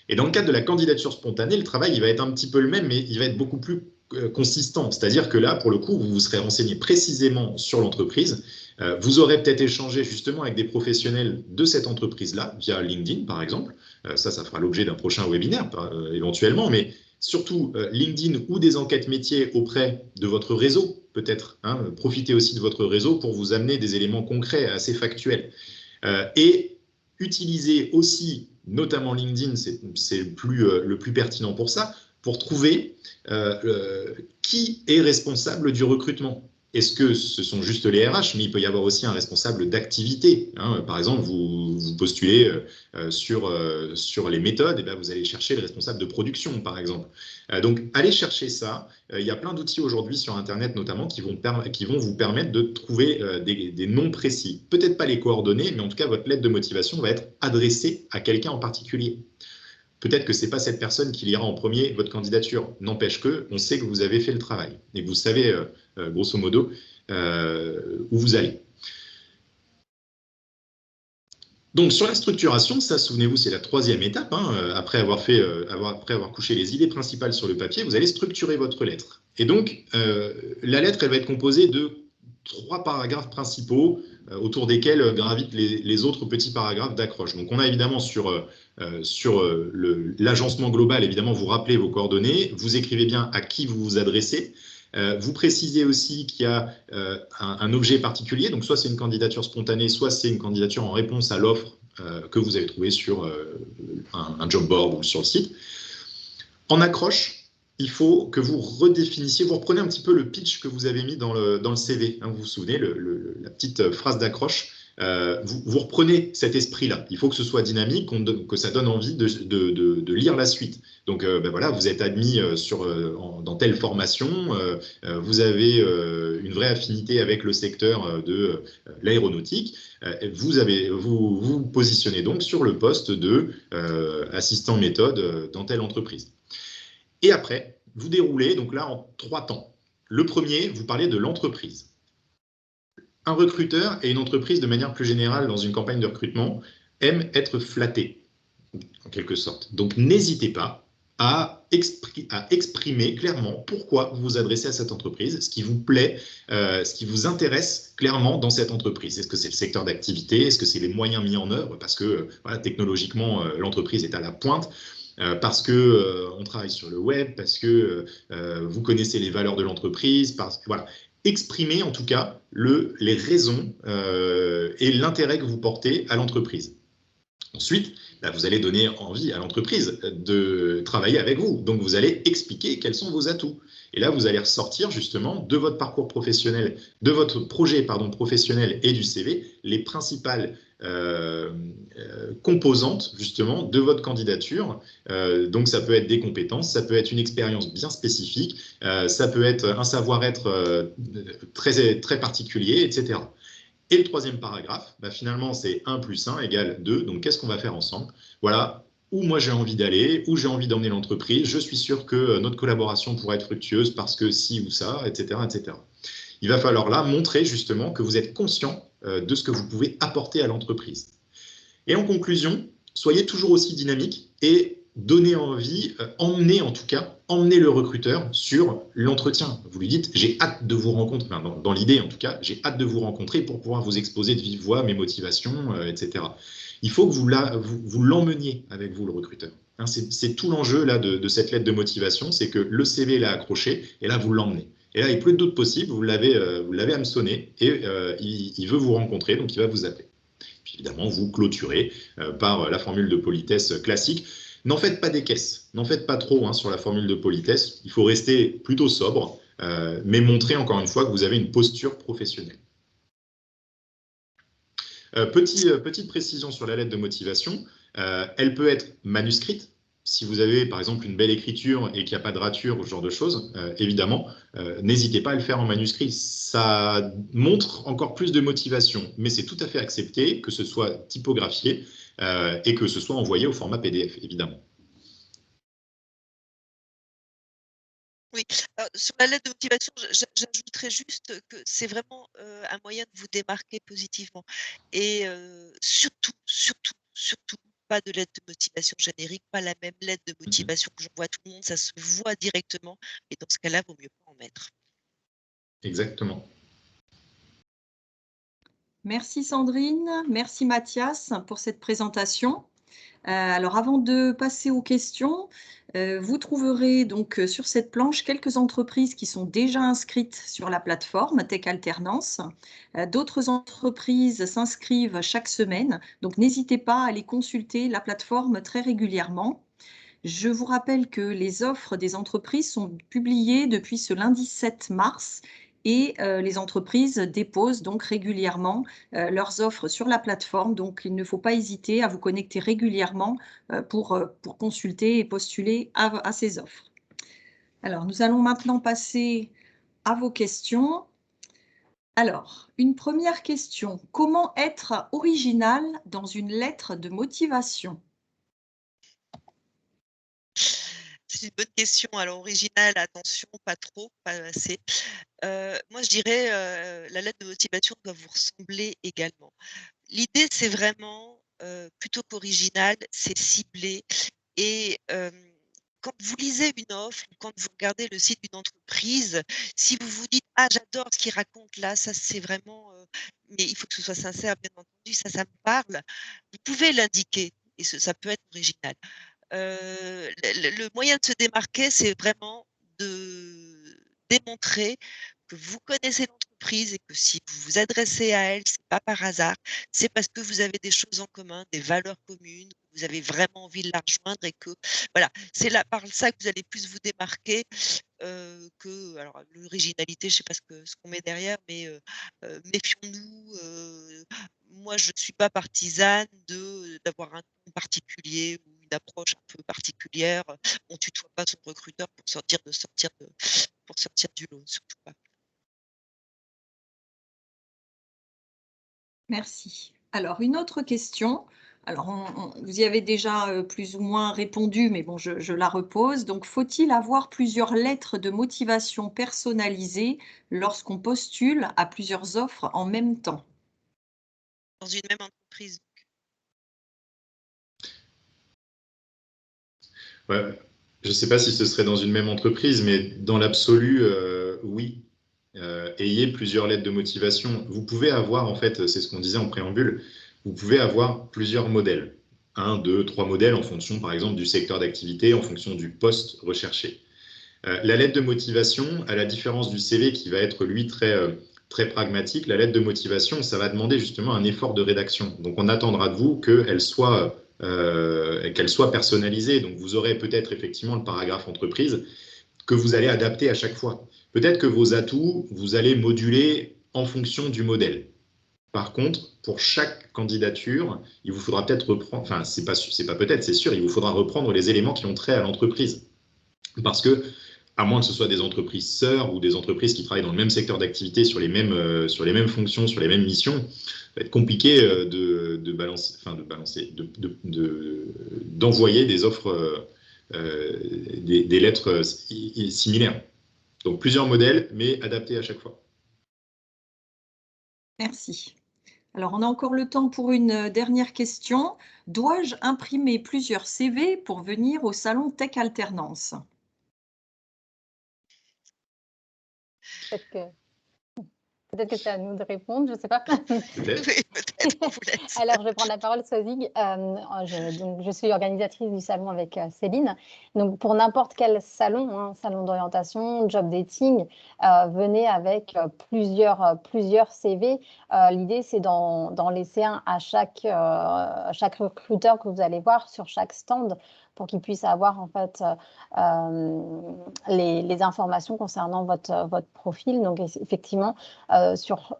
Et dans le cadre de la candidature spontanée, le travail il va être un petit peu le même, mais il va être beaucoup plus consistant. C'est-à-dire que là, pour le coup, vous vous serez renseigné précisément sur l'entreprise. Vous aurez peut-être échangé justement avec des professionnels de cette entreprise-là, via LinkedIn par exemple. Ça fera l'objet d'un prochain webinaire éventuellement, mais surtout LinkedIn ou des enquêtes métiers auprès de votre réseau, peut-être. Hein, profitez aussi de votre réseau pour vous amener des éléments concrets, assez factuels. Et utilisez aussi, notamment LinkedIn, c'est le plus pertinent pour ça, pour trouver qui est responsable du recrutement. Est-ce que ce sont juste les RH, mais il peut y avoir aussi un responsable d'activité. Hein. Par exemple, vous postulez sur les méthodes, et bien vous allez chercher le responsable de production, par exemple. Donc, allez chercher ça. Il y a plein d'outils aujourd'hui sur Internet, notamment, qui vont vous permettre de trouver des noms précis. Peut-être pas les coordonnées, mais en tout cas, votre lettre de motivation va être adressée à quelqu'un en particulier. Peut-être que ce n'est pas cette personne qui lira en premier votre candidature. N'empêche qu'on sait que vous avez fait le travail et que vous savez, grosso modo, où vous allez. Donc, sur la structuration, ça, souvenez-vous, c'est la troisième étape. Hein, après avoir couché les idées principales sur le papier, vous allez structurer votre lettre. Et donc, la lettre, elle va être composée de 3 paragraphes principaux autour desquels gravitent les autres petits paragraphes d'accroche. Donc, on a évidemment sur l'agencement global, évidemment, vous rappelez vos coordonnées, vous écrivez bien à qui vous vous adressez. Vous précisez aussi qu'il y a un objet particulier, donc soit c'est une candidature spontanée, soit c'est une candidature en réponse à l'offre que vous avez trouvée sur un job board ou sur le site. En accroche, il faut que vous redéfinissiez, vous reprenez un petit peu le pitch que vous avez mis dans le CV. Hein, vous vous souvenez, la petite phrase d'accroche. Vous reprenez cet esprit-là. Il faut que ce soit dynamique, que ça donne envie de lire la suite. Donc, voilà, vous êtes admis dans telle formation, vous avez une vraie affinité avec le secteur de l'aéronautique. Vous positionnez donc sur le poste de assistant méthode dans telle entreprise. Et après, vous déroulez donc là en 3 temps. Le premier, vous parlez de l'entreprise. Un recruteur et une entreprise, de manière plus générale, dans une campagne de recrutement, aiment être flattés, en quelque sorte. Donc, n'hésitez pas à exprimer clairement pourquoi vous vous adressez à cette entreprise, ce qui vous plaît, ce qui vous intéresse clairement dans cette entreprise. Est-ce que c'est le secteur d'activité? Est-ce que c'est les moyens mis en œuvre? Parce que voilà, technologiquement, l'entreprise est à la pointe. Parce que on travaille sur le web, parce que vous connaissez les valeurs de l'entreprise, parce que voilà. Exprimez en tout cas les raisons et l'intérêt que vous portez à l'entreprise. Ensuite, vous allez donner envie à l'entreprise de travailler avec vous. Donc, vous allez expliquer quels sont vos atouts. Et là, vous allez ressortir justement de votre parcours professionnel, de votre projet professionnel et du CV, les principales composantes justement de votre candidature. Donc ça peut être des compétences, ça peut être une expérience bien spécifique, ça peut être un savoir-être très, très particulier, etc. Et le troisième paragraphe, finalement, c'est 1 + 1 = 2. Donc, qu'est-ce qu'on va faire ensemble? Voilà, où moi j'ai envie d'aller, où j'ai envie d'emmener l'entreprise. Je suis sûr que notre collaboration pourrait être fructueuse parce que ci ou ça, etc., etc. Il va falloir là montrer justement que vous êtes conscient de ce que vous pouvez apporter à l'entreprise. Et en conclusion, soyez toujours aussi dynamique et donnez envie, emmenez le recruteur sur l'entretien. Vous lui dites, j'ai hâte de vous rencontrer, dans l'idée en tout cas, j'ai hâte de vous rencontrer pour pouvoir vous exposer de vive voix mes motivations, etc. Il faut que vous l'emmeniez avec vous, le recruteur. Hein, c'est tout l'enjeu là de cette lettre de motivation, c'est que le CV l'a accroché et là vous l'emmenez. Et là, il n'y a plus d'autres possibles, vous l'avez hameçonné et il veut vous rencontrer, donc il va vous appeler. Puis évidemment, vous clôturez par la formule de politesse classique. N'en faites pas des caisses, n'en faites pas trop sur la formule de politesse. Il faut rester plutôt sobre, mais montrer encore une fois que vous avez une posture professionnelle. Petite précision sur la lettre de motivation, elle peut être manuscrite. Si vous avez par exemple une belle écriture et qu'il n'y a pas de rature ou ce genre de choses, évidemment, n'hésitez pas à le faire en manuscrit. Ça montre encore plus de motivation, mais c'est tout à fait accepté que ce soit typographié et que ce soit envoyé au format PDF, évidemment. Oui, alors, sur la lettre de motivation, j'ajouterais juste que c'est vraiment un moyen de vous démarquer positivement. Et surtout, pas de lettre de motivation générique, pas la même lettre de motivation que j'envoie à tout le monde, ça se voit directement. Et dans ce cas-là, il vaut mieux pas en mettre. Exactement. Merci Sandrine, merci Mathias pour cette présentation. Alors avant de passer aux questions, vous trouverez donc sur cette planche quelques entreprises qui sont déjà inscrites sur la plateforme Tech Alternance. D'autres entreprises s'inscrivent chaque semaine, donc n'hésitez pas à aller consulter la plateforme très régulièrement. Je vous rappelle que les offres des entreprises sont publiées depuis ce lundi 7 mars et les entreprises déposent donc régulièrement leurs offres sur la plateforme. Donc, il ne faut pas hésiter à vous connecter régulièrement pour consulter et postuler à ces offres. Alors, nous allons maintenant passer à vos questions. Alors, une première question. Comment être original dans une lettre de motivation ? C'est une bonne question. Alors, original, attention, pas trop, pas assez. Moi, je dirais la lettre de motivation doit vous ressembler également. L'idée, c'est vraiment, plutôt qu'original, c'est ciblé. Et quand vous lisez une offre ou quand vous regardez le site d'une entreprise, si vous vous dites « Ah, j'adore ce qu'il raconte là, ça c'est vraiment… mais il faut que ce soit sincère, bien entendu, ça me parle », vous pouvez l'indiquer et ça peut être original. Le moyen de se démarquer, c'est vraiment de démontrer que vous connaissez l'entreprise et que si vous vous adressez à elle, c'est pas par hasard, c'est parce que vous avez des choses en commun, des valeurs communes, que vous avez vraiment envie de la rejoindre et que voilà, c'est là par ça que vous allez plus vous démarquer que alors l'originalité, je sais pas ce qu'on met derrière, mais méfions-nous. Moi, je ne suis pas partisane d'avoir un ton particulier ou une approche un peu particulière. On tutoie pas son recruteur pour sortir du lot, surtout pas. Merci. Alors, une autre question. Alors, vous y avez déjà plus ou moins répondu, mais bon, je la repose. Donc, faut-il avoir plusieurs lettres de motivation personnalisées lorsqu'on postule à plusieurs offres en même temps? Dans une même entreprise. Ouais. Je ne sais pas si ce serait dans une même entreprise, mais dans l'absolu, oui. Ayez plusieurs lettres de motivation. Vous pouvez avoir, en fait, c'est ce qu'on disait en préambule, vous pouvez avoir plusieurs modèles. 1, 2, 3 modèles en fonction, par exemple, du secteur d'activité, en fonction du poste recherché. La lettre de motivation, à la différence du CV qui va être, lui, très pragmatique, la lettre de motivation, ça va demander justement un effort de rédaction. Donc, on attendra de vous qu'elle soit personnalisée. Donc, vous aurez peut-être effectivement le paragraphe entreprise. que vous allez adapter à chaque fois. Peut-être que vos atouts, vous allez moduler en fonction du modèle. Par contre, pour chaque candidature, il vous faudra peut-être reprendre, enfin, c'est pas peut-être, c'est sûr, il vous faudra reprendre les éléments qui ont trait à l'entreprise. Parce que, à moins que ce soit des entreprises sœurs ou des entreprises qui travaillent dans le même secteur d'activité sur les mêmes fonctions, sur les mêmes missions, ça va être compliqué d'envoyer des offres, des lettres similaires. Donc plusieurs modèles, mais adaptés à chaque fois. Merci. Alors, on a encore le temps pour une dernière question. Dois-je imprimer plusieurs CV pour venir au salon Tech Alternance? Peut-être que c'est à nous de répondre, je ne sais pas. Oui, peut-être, on vous laisse. Alors, je vais prendre la parole, Swazig. Je suis organisatrice du salon avec Céline. Donc, pour n'importe quel salon, hein, salon d'orientation, job dating, venez avec plusieurs CV. L'idée, c'est d'en laisser un à chaque recruteur que vous allez voir sur chaque stand pour qu'il puisse avoir en fait les informations concernant votre profil. Donc, effectivement, sur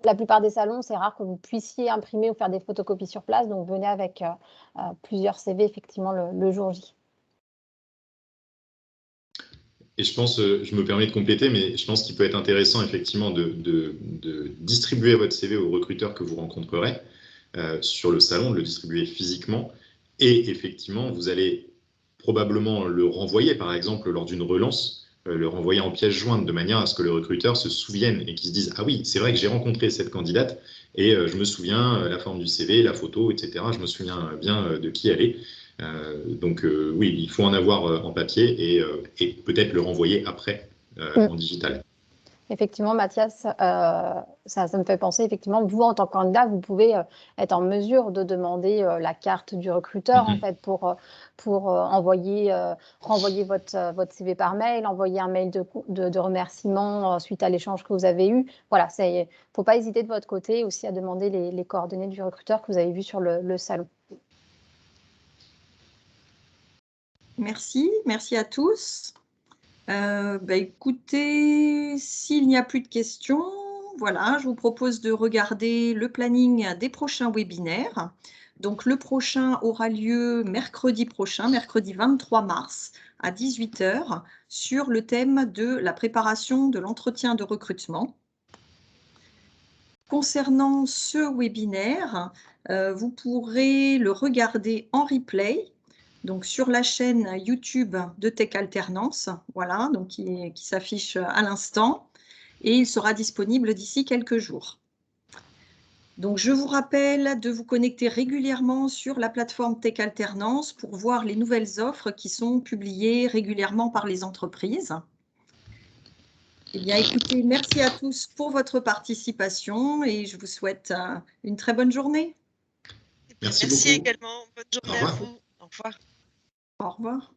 la plupart des salons, c'est rare que vous puissiez imprimer ou faire des photocopies sur place. Donc, venez avec plusieurs CV, effectivement, le jour J. Et je pense, je me permets de compléter, mais je pense qu'il peut être intéressant, effectivement, de distribuer votre CV aux recruteurs que vous rencontrerez sur le salon, de le distribuer physiquement. Et effectivement, vous allez probablement le renvoyer, par exemple, lors d'une relance, le renvoyer en pièce jointe de manière à ce que le recruteur se souvienne et qu'il se dise « Ah oui, c'est vrai que j'ai rencontré cette candidate et je me souviens la forme du CV, la photo, etc. Je me souviens bien de qui elle est. » Donc oui, il faut en avoir en papier et peut-être le renvoyer après en digital. Effectivement, Mathias, ça me fait penser, effectivement, vous, en tant que candidat, vous pouvez être en mesure de demander la carte du recruteur, en fait, pour renvoyer votre CV par mail, envoyer un mail de remerciement suite à l'échange que vous avez eu. Voilà, il ne faut pas hésiter de votre côté aussi à demander les coordonnées du recruteur que vous avez vu sur le salon. Merci à tous. Écoutez, s'il n'y a plus de questions, voilà, je vous propose de regarder le planning des prochains webinaires. Donc, le prochain aura lieu mercredi prochain, mercredi 23 mars à 18 h, sur le thème de la préparation de l'entretien de recrutement. Concernant ce webinaire, vous pourrez le regarder en replay. Donc, sur la chaîne YouTube de Tech Alternance, voilà, donc qui s'affiche à l'instant, et il sera disponible d'ici quelques jours. Donc, je vous rappelle de vous connecter régulièrement sur la plateforme Tech Alternance pour voir les nouvelles offres qui sont publiées régulièrement par les entreprises. Eh bien, écoutez, merci à tous pour votre participation et je vous souhaite une très bonne journée. Merci beaucoup. Merci également. Bonne journée à vous. Au revoir. Au revoir.